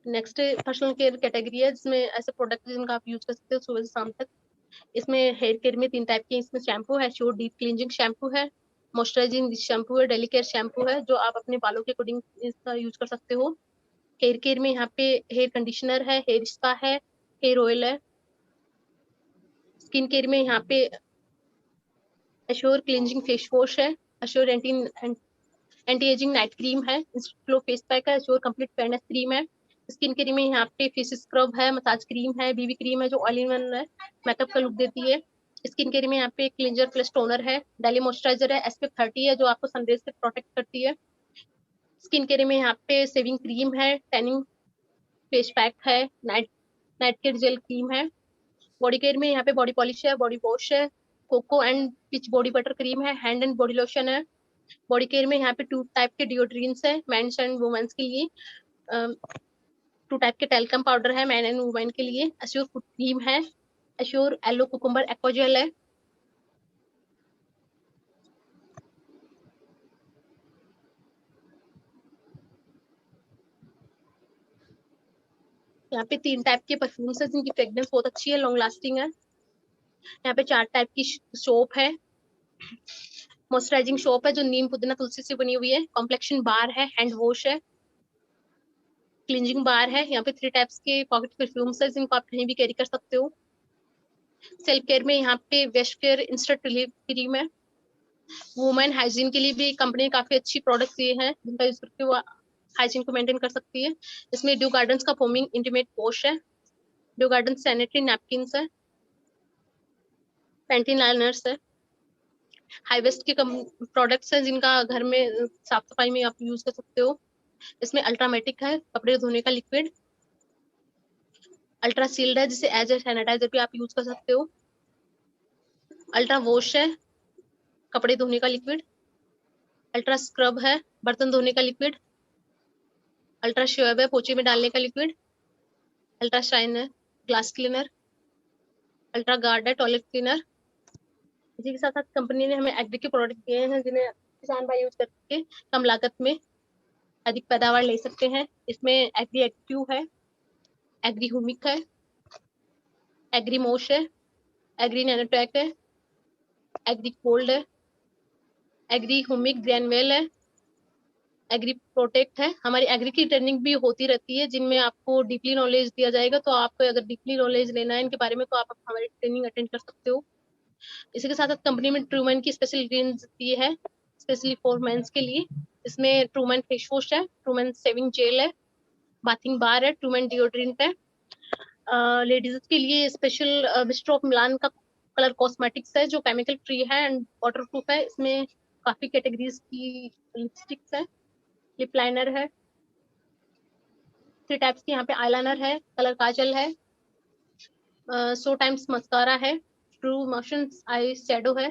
नेक्स्ट पर्सनल केयर कैटेगरी है जिसमें ऐसे प्रोडक्ट जिनका आप यूज कर सकते हो सुबह से शाम तक। इसमें हेयर केयर में 3 टाइप के इसमें शैम्पू है, श्योर डीप क्लींजिंग शैम्पू है, मॉइस्चराइजिंग शैम्पू है, डेली केयर शैम्पू है जो आप अपने बालों के अकॉर्डिंग इसका यूज कर सकते हो। हेयर केयर में यहाँ पे हेयर कंडीशनर है, हेयर स्पा है, हेयर ऑयल है। स्किन केयर में यहाँ पे एश्योर क्लींजिंग फेस वॉश है, assure anti ageing night cream है, ग्लो फेस पैक है, एश्योर कंप्लीट फेयरनेस क्रीम है। स्किन केयर में यहाँ पे फेस स्क्रब है, मसाज क्रीम है, बीबी क्रीम है जो ऑल इन वन है, मेकअप का लुक देती है। स्किन केयर में यहाँ पे क्लिंजर प्लस टोनर है, डेली मॉइस्चराइजर है, SPF 30 है जो आपको सनरेज से प्रोटेक्ट करती है। स्किन केयर में यहाँ पे सेविंग क्रीम है, टैनिंग फेस पैक है, नाइट केयर जेल क्रीम है। बॉडी केयर में यहाँ पे बॉडी पॉलिश है, बॉडी वॉश है, cocoa and peach body butter cream है, हैंड एंड बॉडी लोशन है। बॉडी केयर में यहाँ पे 2 टाइप के डिओड्रेंट्स है, मेंस एंड वुमेन्स के लिए। 2 टाइप के टैल्कम पाउडर है मैन एंड वुमेन के लिए, एश्योर फुट क्रीम है, एश्योर एलो कुकुम्बर एक्वाजेल है। यहाँ पे 3 टाइप के परफ्यूम्स है जिनकी फ्रेग्रेंस बहुत अच्छी है, लॉन्ग लास्टिंग है। यहाँ पे 4 टाइप की सोप है, मॉइस्चराइजिंग सोप है जो नीम पुदीना तुलसी से बनी हुई है, कॉम्प्लेक्शन बार है, हैंड वॉश है, क्लींजिंग बार है। यहाँ पे 3 टाइप्स के पॉकेट परफ्यूम्स है जिनको आप कहीं भी कैरी कर सकते हो। सेल्फ केयर में यहाँ पे वेस्ट केयर इंस्टेंट रिलीफ क्रीम है। वुमेन हाइजीन के लिए भी कंपनी ने काफी अच्छी प्रोडक्ट्स दिए हैं जिनका यूज करके वो हाइजीन को मेंटेन कर सकती है। इसमें ड्यू गार्डन्स का फोमिंग इंटीमेट वॉश है, ड्यू गार्डन सैनिटरी नैपकिन्स है, पैंटीन लाइनर्स है। हाई वेस्ट के प्रोडक्ट्स हैं जिनका घर में साफ सफाई में आप यूज कर सकते हो। इसमें अल्ट्रामेटिक है, कपड़े धोने का लिक्विड, अल्ट्रा सील्ड है जिसे एज ए सैनिटाइजर भी आप यूज कर सकते हो। अल्ट्रा वॉश है, कपड़े धोने का लिक्विड, अल्ट्रा स्क्रब है, बर्तन धोने का लिक्विड, अल्ट्रा श्योब है, पोछे में डालने का लिक्विड, अल्ट्रा शाइन है, ग्लास क्लीनर, अल्ट्रा गार्ड है, टॉयलेट क्लीनर। इसी के साथ साथ कंपनी ने हमें एग्री के प्रोडक्ट दिए हैं जिन्हें किसान भाई यूज करके कम लागत में अधिक पैदावार ले सकते हैं। इसमें एग्री एक्टिव है, एग्री हुमिक है, एग्री मोश है, एग्री नैनोटेक है, एग्री कोल्ड है, एग्री हुमिक ग्रैनुअल है, एग्री प्रोटेक्ट है। हमारी एग्री की ट्रेनिंग भी होती रहती है जिनमें आपको डीपली नॉलेज दिया जाएगा, तो आपको अगर डीपली नॉलेज लेना है इनके बारे में तो आप हमारी ट्रेनिंग अटेंड कर सकते हो। इसी के साथ साथ कंपनी में ट्रूमैन की स्पेशल रेंज दी है स्पेशली फॉर मेंस के लिए। इसमें ट्रूमैन फेस वॉश है, ट्रूमैन शेविंग जेल है, बाथिंग बार है, ट्रूमैन डिओड्रेंट है। लेडीज के लिए स्पेशल मिस्टर ऑफ मिलान का कलर कॉस्मेटिक्स है जो केमिकल फ्री है एंड वाटर प्रूफ है। इसमें काफी कैटेगरीज की लिपस्टिक्स है, लिप लाइनर है, 3 टाइप्स की यहाँ पे आईलाइनर है, कलर काजल है, 100 टाइम्स मस्कारा है, ट्रू मोशन आई शैडो है,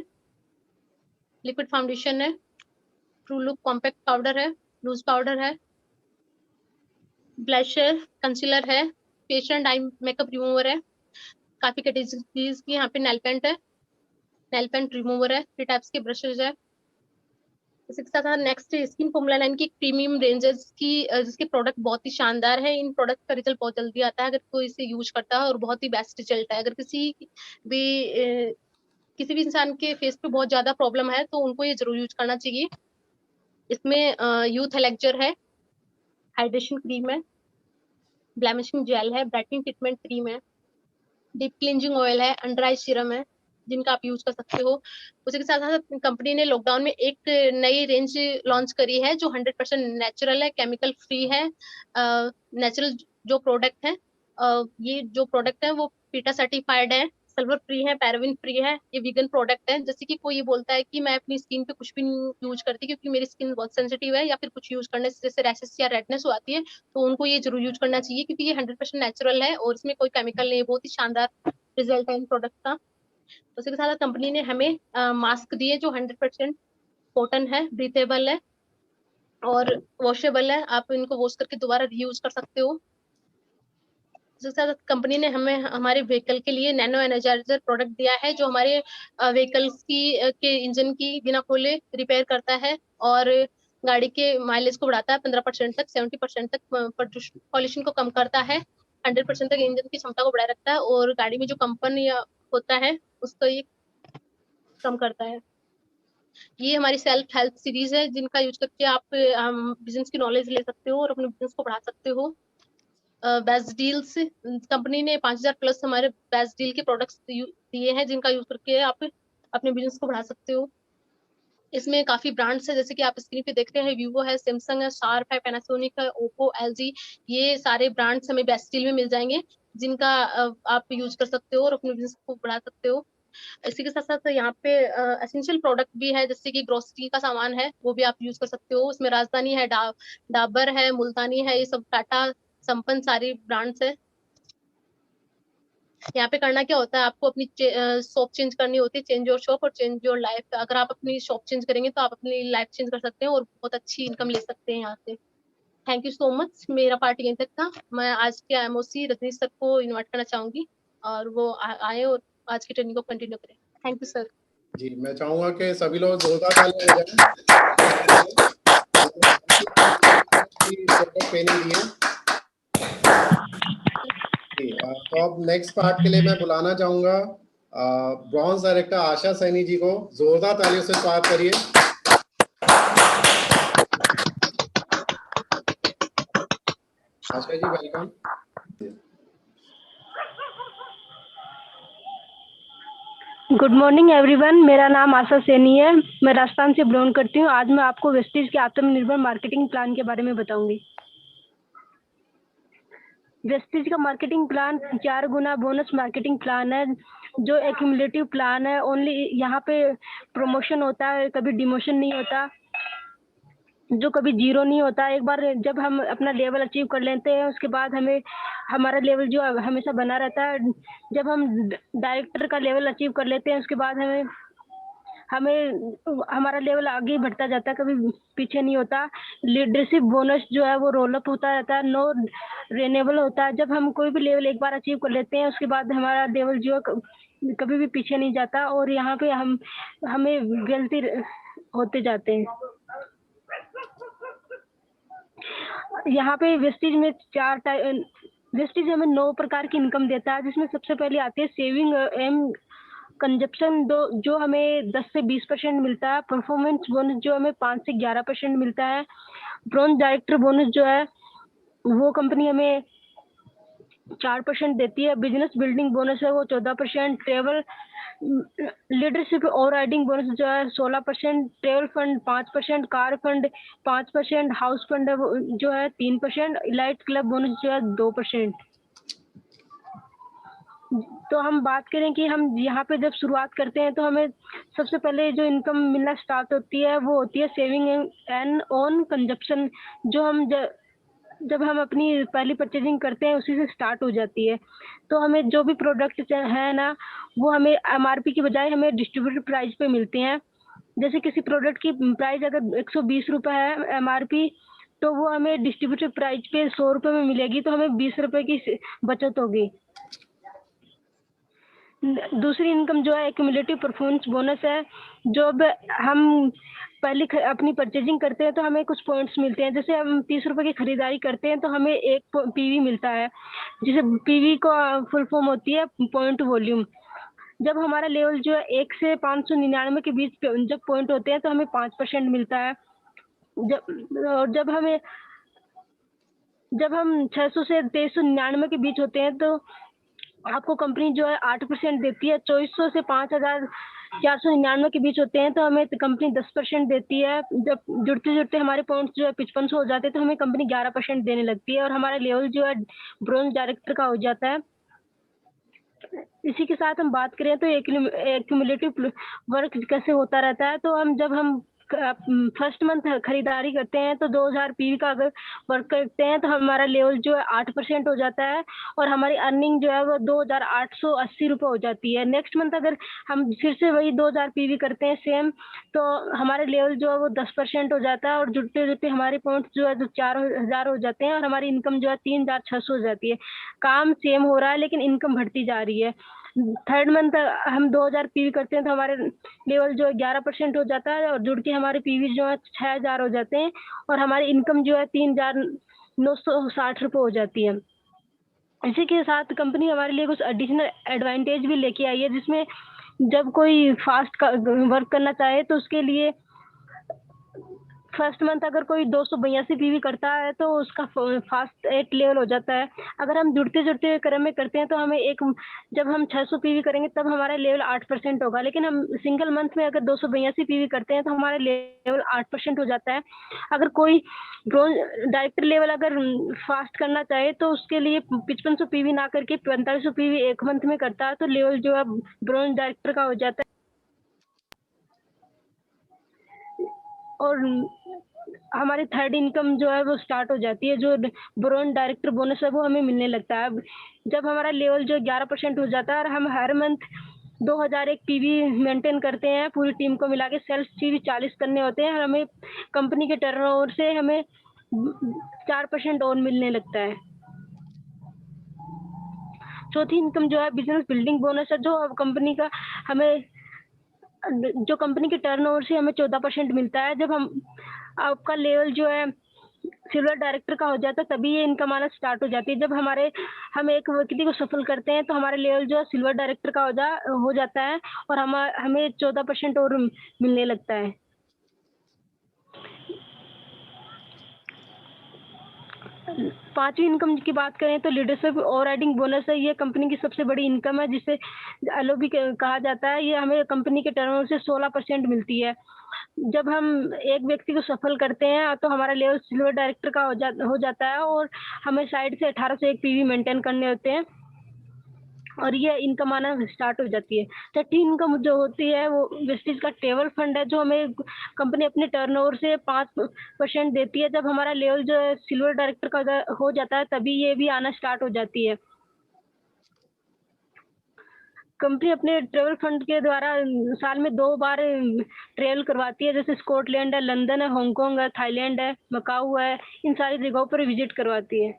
लिक्विड फाउंडेशन है, ट्रू लुक कॉम्पैक्ट पाउडर है, लूज पाउडर है, ब्लशर कंसीलर है, फेशियल आई मेकअप रिमूवर है। काफी कैटेगरीज की यहाँ पे नेल पेंट है, नेल पेंट रिमूवर है, 3 टाइप्स के ब्रशेज है। इसके साथ नेक्स्ट स्किन फॉर्मूला लाइन की प्रीमियम रेंजेस की जिसके प्रोडक्ट बहुत ही शानदार है। इन प्रोडक्ट का रिजल्ट बहुत जल्दी आता है अगर कोई इसे यूज करता है और बहुत ही बेस्ट रिजल्ट है। अगर भी किसी भी इंसान के फेस पे बहुत ज्यादा प्रॉब्लम है तो उनको ये जरूर यूज करना चाहिए। इसमें यूथ एलेक्जर है, हाइड्रेशन क्रीम है, ब्लेमिशिंग जेल है, ब्राइटनिंग ट्रीटमेंट क्रीम है, डीप क्लींजिंग ऑयल है, अंडर आई सीरम है जिनका आप यूज कर सकते हो। उसी के साथ साथ कंपनी ने लॉकडाउन में एक नई रेंज लॉन्च करी है जो 100% नेचुरल है, केमिकल फ्री है। नेचुरल जो प्रोडक्ट है, ये जो प्रोडक्ट है वो पीटा सर्टिफाइड है, सल्फर फ्री है, पैराबिन फ्री है, ये वीगन प्रोडक्ट है। जैसे कि कोई ये बोलता है कि मैं अपनी स्किन पे कुछ भी नहीं यूज करती क्योंकि मेरी स्किन बहुत सेंसिटिव है या फिर कुछ यूज करने से जैसे रैशेस या रेडनेस हो आती है, तो उनको ये जरूर यूज करना चाहिए क्योंकि ये 100% नेचुरल है और इसमें कोई केमिकल नहीं है। बहुत ही शानदार रिजल्ट है इन प्रोडक्ट का। उसी के साथ कंपनी ने हमें मास्क दिए जो 100% कॉटन है, ब्रीथेबल है और वॉशेबल है, आप इनको वॉश करके दोबारा रीयूज कर सकते हो। उसके साथ कंपनी ने हमें हमारे व्हीकल के लिए नैनो एनर्जाइजर प्रोडक्ट दिया है जो हमारे व्हीकल्स की के इंजन की बिना खोले रिपेयर करता है और गाड़ी के माइलेज को बढ़ाता है 15% तक, 70% तक पॉल्यूशन को कम करता है, 100% तक इंजन की क्षमता को बढ़ाए रखता है और गाड़ी में जो कंपन या होता है उसको ये कम करता है। ये हमारी सेल्फ हेल्प सीरीज है जिनका यूज करके आप बिजनेस की नॉलेज ले सकते हो और अपने बिजनेस को बढ़ा सकते हो। बेस्ट डील्स कंपनी ने 5000 प्लस हमारे बेस्ट डील के प्रोडक्ट्स दिए हैं जिनका यूज करके आप अपने बिजनेस को बढ़ा सकते हो। इसमें काफी ब्रांड्स है जैसे कि आप स्क्रीन पे देख रहे हैं, वीवो है, सैमसंग है, शार्प है, पैनासोनिक है, ओप्पो, एलजी, ये सारे ब्रांड्स हमें बेस्ट डील में मिल जाएंगे जिनका आप यूज कर सकते हो और अपने बिजनेस को बढ़ा सकते हो। इसी के साथ साथ यहाँ पे एसेंशियल प्रोडक्ट भी है जैसे कि ग्रोसरी का सामान है वो भी आप यूज कर सकते हो। उसमें राजधानी है, डाबर है, मुल्तानी है, ये सब टाटा संपन्न सारी ब्रांड्स है। यहाँ पे करना क्या होता है, आपको अपनी शॉप चेंज करनी होती है, चेंज योर शॉप और चेंज योर लाइफ। अगर आप अपनी शॉप चेंज करेंगे तो आप अपनी लाइफ चेंज कर सकते हैं और बहुत अच्छी इनकम ले सकते हैं यहाँ से। Thank you so much. मेरा पार्ट यहीं तक था। मैं आज के एमओसी रजनीश सर को इनवाइट करना चाहूंगी और वो आए और आज की ट्रेनिंग को कंटिन्यू करें। Thank you sir. जी, मैं चाहूंगा कि सभी लोग जोरदार तालियां बजाएं ट्रेनिंग दी है। तो अब नेक्स्ट पार्ट के लिए मैं बुलाना चाहूंगा ब्रॉन्ज डायरेक्टर आशा सैनी जी को। जोरदार तालियों से स्वागत करिए। Asha ji welcome. Good morning everyone, मेरा नाम आशा सैनी है। मैं राजस्थान से बिलोंग करती हूँ। आज मैं आपको वेस्टीज के आत्मनिर्भर मार्केटिंग प्लान के बारे में बताऊंगी। वेस्टीज का मार्केटिंग प्लान 4 गुना बोनस मार्केटिंग प्लान है, जो एक्यूमुलेटिव प्लान है। ओनली यहाँ पे प्रमोशन होता है, कभी डिमोशन नहीं होता, जो कभी जीरो नहीं होता। एक बार जब हम अपना लेवल अचीव कर लेते हैं, उसके बाद हमें हमारा लेवल जो हमेशा बना रहता है। जब हम डायरेक्टर का लेवल अचीव कर लेते हैं, उसके बाद हमें हमारा लेवल आगे बढ़ता जाता है, कभी पीछे नहीं होता। लीडरशिप बोनस जो है वो रोल अप होता रहता है, नो रिन्यूएबल होता है। जब हम कोई भी लेवल एक बार अचीव कर लेते हैं, उसके बाद हमारा लेवल जो है कभी भी पीछे नहीं जाता और यहाँ पे हमें गलती होते जाते हैं। यहाँ पे वेस्टीज में वेस्टीज हमें 9 प्रकार की इनकम देता है, जिसमें सबसे पहले आती है सेविंग एम कंजप्शन, जो हमें 10 से 20% मिलता है। परफॉर्मेंस बोनस जो हमें 5 से 11% मिलता है। ब्रॉन्ज डायरेक्टर बोनस जो है वो कंपनी हमें 4% देती है। बिजनेस बिल्डिंग बोनस है वो 14%। Travel leadership over riding bonus जो है 16%। Travel fund 5%। Car fund 5%। House fund है जो है 3%। इलाइट क्लब बोनस जो है 2%। तो हम बात करें कि हम यहाँ पे जब शुरुआत करते हैं तो हमें सबसे पहले जो इनकम मिलना स्टार्ट होती है वो होती है सेविंग एंड ऑन कंजप्शन, जो हम जब हम अपनी पहली परचेजिंग करते हैं उसी से स्टार्ट हो जाती है। तो हमें जो भी प्रोडक्ट है ना, वो हमें एमआरपी की बजाय हमें डिस्ट्रीब्यूटर प्राइस पे मिलते हैं। जैसे किसी प्रोडक्ट की प्राइस अगर 120 रुपये है एमआरपी, तो वो हमें डिस्ट्रीब्यूटर प्राइस पे 100 रुपये में मिलेगी, तो हमें 20 रुपये की बचत होगी। दूसरी इनकम जो है एक्यूमुलेटिव परफॉर्मेंस बोनस है। जब हम पहले अपनी परचेजिंग करते हैं तो हमें कुछ पॉइंट्स मिलते हैं। जैसे हम 30 रुपये की खरीदारी करते हैं तो हमें एक पीवी मिलता है, जिसे पीवी को फुल फॉर्म होती है पॉइंट वॉल्यूम। जब हमारा लेवल जो है 1 से 599 के बीच जब पॉइंट होते हैं तो हमें 5% मिलता है। जब हम 600 से 2399 के बीच होते हैं तो आपको कंपनी जो है 8% देती है। 2400 से 5499 के बीच होते हैं तो हमें कंपनी 10% देती है। जब जुड़ते जुड़ते हमारे पॉइंट्स जो है 5500 हो जाते हैं तो हमें कंपनी 11% देने लगती है और हमारा लेवल जो है ब्रॉन्ज डायरेक्टर का हो जाता है। इसी के साथ हम बात करें तो एक्यूमुलेटिव वर्क कैसे होता रहता है। तो जब हम फर्स्ट मंथ खरीदारी करते हैं तो 2000 पीवी का अगर वर्क करते हैं तो हमारा लेवल जो है 8% हो जाता है और हमारी अर्निंग जो है वो 2880 रुपये हो जाती है। नेक्स्ट मंथ अगर हम फिर से वही 2000 पीवी करते हैं सेम, तो हमारे लेवल जो है वो 10% हो जाता है और जुड़ते जुड़ते हमारे पॉइंट्स जो है 4000 हो जाते हैं और हमारी इनकम जो है 3600 हो जाती है। काम सेम हो रहा है लेकिन इनकम बढ़ती जा रही है। थर्ड मंथ हम 2000 पीवी करते हैं तो हमारे लेवल जो है 11% हो जाता है और जुड़ के हमारे पीवी जो है 6000 हो जाते हैं और हमारी इनकम जो है 3960 रुपये हो जाती है। इसी के साथ कंपनी हमारे लिए कुछ एडिशनल एडवांटेज भी लेके आई है, जिसमें जब कोई फास्ट वर्क करना चाहे तो उसके लिए फर्स्ट मंथ अगर कोई 282 पीवी करता है तो उसका फास्ट 8 लेवल हो जाता है। अगर हम जुड़ते जुड़ते क्रम में करते हैं तो हमें जब हम 600 पीवी करेंगे तब हमारा लेवल 8% होगा, लेकिन हम सिंगल मंथ में अगर 282 पीवी करते हैं तो हमारा लेवल 8% हो जाता है। अगर कोई ब्रॉन्ज डायरेक्टर लेवल अगर फास्ट करना चाहे तो उसके लिए 5500 पीवी ना करके 4500 पीवी एक मंथ में करता है तो लेवल जो है ब्रॉन्ज डायरेक्टर का हो जाता है। और हमारी थर्ड इनकम जो है वो स्टार्ट हो जाती है, जो ब्रॉन्ज डायरेक्टर बोनस है वो हमें मिलने लगता है। जब हमारा लेवल जो 11% हो जाता है और हम हर मंथ 2001 पीवी मेंटेन करते हैं, पूरी टीम को मिला के सेल्स पीवी 40 करने होते हैं और हमें कंपनी के टर्नओवर से हमें 4% और मिलने लगता है। चौथी इनकम जो है बिजनेस बिल्डिंग बोनस है, जो कंपनी का हमें जो कंपनी के टर्नओवर से हमें 14% मिलता है। जब हम आपका लेवल जो है सिल्वर डायरेक्टर का हो जाता है तभी ये इनकम आना स्टार्ट हो जाती है। जब हम एक व्यक्ति को सफल करते हैं तो हमारा लेवल जो है सिल्वर डायरेक्टर का हो जाता है और हमें 14% और मिलने लगता है। पांचवी इनकम की बात करें तो लीडरशिप ओवर राइडिंग बोनस है। ये कंपनी की सबसे बड़ी इनकम है जिसे एलओबी कहा जाता है। ये हमें कंपनी के टर्नओवर से 16% मिलती है। जब हम एक व्यक्ति को सफल करते हैं तो हमारा लेवल सिल्वर डायरेक्टर का हो जाता है और हमें साइड से 1801 पीवी मेंटेन करने होते हैं और ये इनकम आना स्टार्ट हो जाती है। छठी इनकम जो होती है वो वेस्टेज का टेबल फंड है, जो हमें कंपनी अपने टर्नओवर से 5% देती है। जब हमारा लेवल जो है सिल्वर डायरेक्टर का हो जाता है तभी ये भी आना स्टार्ट हो जाती है। कंपनी अपने ट्रेवल फंड के द्वारा साल में 2 बार ट्रेवल करवाती है, जैसे स्कॉटलैंड है, लंदन है, हांगकांग है, थाईलैंड है, मकाऊ है, इन सारी जगहों पर विजिट करवाती है।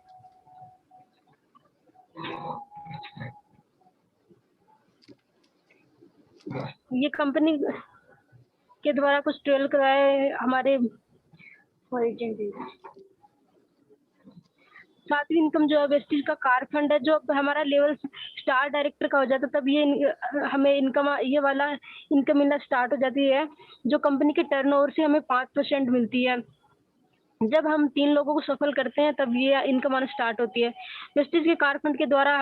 ये कंपनी के द्वारा कुछ ट्रेवल कराए हमारे। सातवीं इनकम जो है वेस्टेज का कार फंड है, जो हमारा लेवल स्टार डायरेक्टर का हो जाता है तब ये हमें ये वाला इनकम मिलना स्टार्ट हो जाती है, जो कंपनी के टर्नओवर से हमें 5% मिलती है। जब हम 3 लोगों को सफल करते हैं तब ये इनकम आना स्टार्ट होती है। वेस्टेज के कार फंड के द्वारा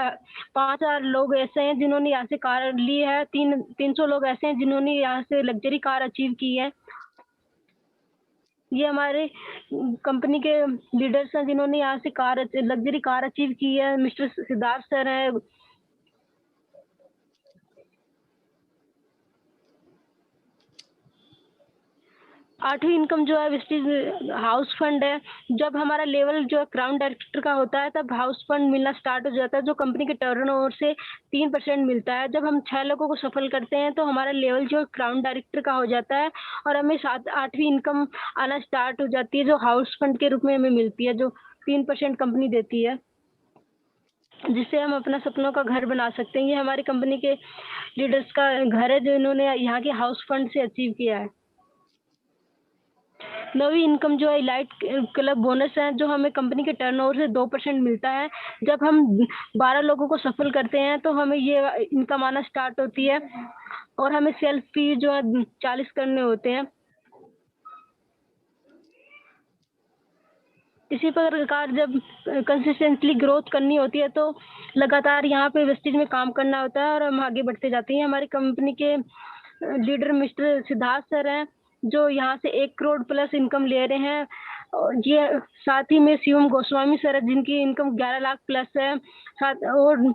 5000 लोग ऐसे हैं जिन्होंने यहाँ से कार ली है, 300 लोग ऐसे हैं जिन्होंने यहाँ से लग्जरी कार अचीव की है। ये हमारे कंपनी के लीडर्स हैं जिन्होंने यहाँ से लग्जरी कार अचीव की है। मिस्टर सिद्धार्थ सर हैं। आठवीं इनकम जो है वेस्टेज हाउस फंड है। जब हमारा लेवल जो है क्राउन डायरेक्टर का होता है तब हाउस फंड मिलना स्टार्ट हो जाता है, जो कंपनी के टर्नओवर से 3% मिलता है। जब हम 6 लोगों को सफल करते हैं तो हमारा लेवल जो क्राउन डायरेक्टर का हो जाता है और हमें 8वीं इनकम आना स्टार्ट हो जाती है, जो हाउस फंड के रूप में हमें मिलती है, जो 3% कंपनी देती है, जिससे हम अपना सपनों का घर बना सकते हैं। ये हमारी कंपनी के लीडर्स का घर है जो इन्होंने यहाँ के हाउस फंड से अचीव किया है। 9वीं इनकम जो है इलाइट क्लब बोनस है, जो हमें कंपनी के टर्नओवर से 2% मिलता है। जब हम 12 लोगों को सफल करते हैं तो हमें ये इनकम आना स्टार्ट होती है और हमें सेल्फ फी जो है 40 करने होते हैं। इसी प्रकार जब कंसिस्टेंटली ग्रोथ करनी होती है तो लगातार यहाँ पे वेस्टेज में काम करना होता है और हम आगे बढ़ते जाते हैं। हमारी कंपनी के लीडर मिस्टर सिद्धार्थ सर हैं, जो यहाँ से 1 करोड़ प्लस इनकम ले रहे हैं। और ये साथ ही में शिवम गोस्वामी सर है, जिनकी इनकम 11 लाख प्लस है। साथ और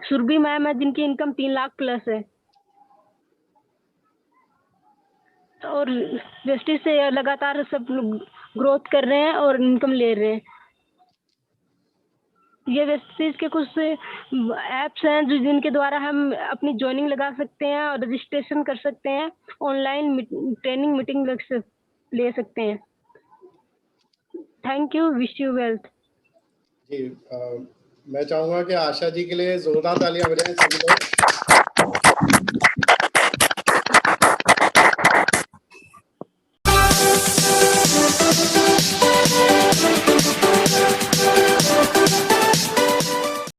सुरभि मैम है, जिनकी इनकम 3 लाख प्लस है और वेस्टेज से लगातार सब लोग ग्रोथ कर रहे हैं और इनकम ले रहे हैं। ये वेस्टेज के कुछ ऐप्स हैं जो जिनके द्वारा हम अपनी ज्वाइनिंग लगा सकते हैं और रजिस्ट्रेशन कर सकते हैं, ऑनलाइन ट्रेनिंग मीटिंग ले सकते हैं। Thank you, wish you wealth. जी मैं चाहूंगा कि आशा जी के लिए जोरदार तालियां बजाएं सभी लोग।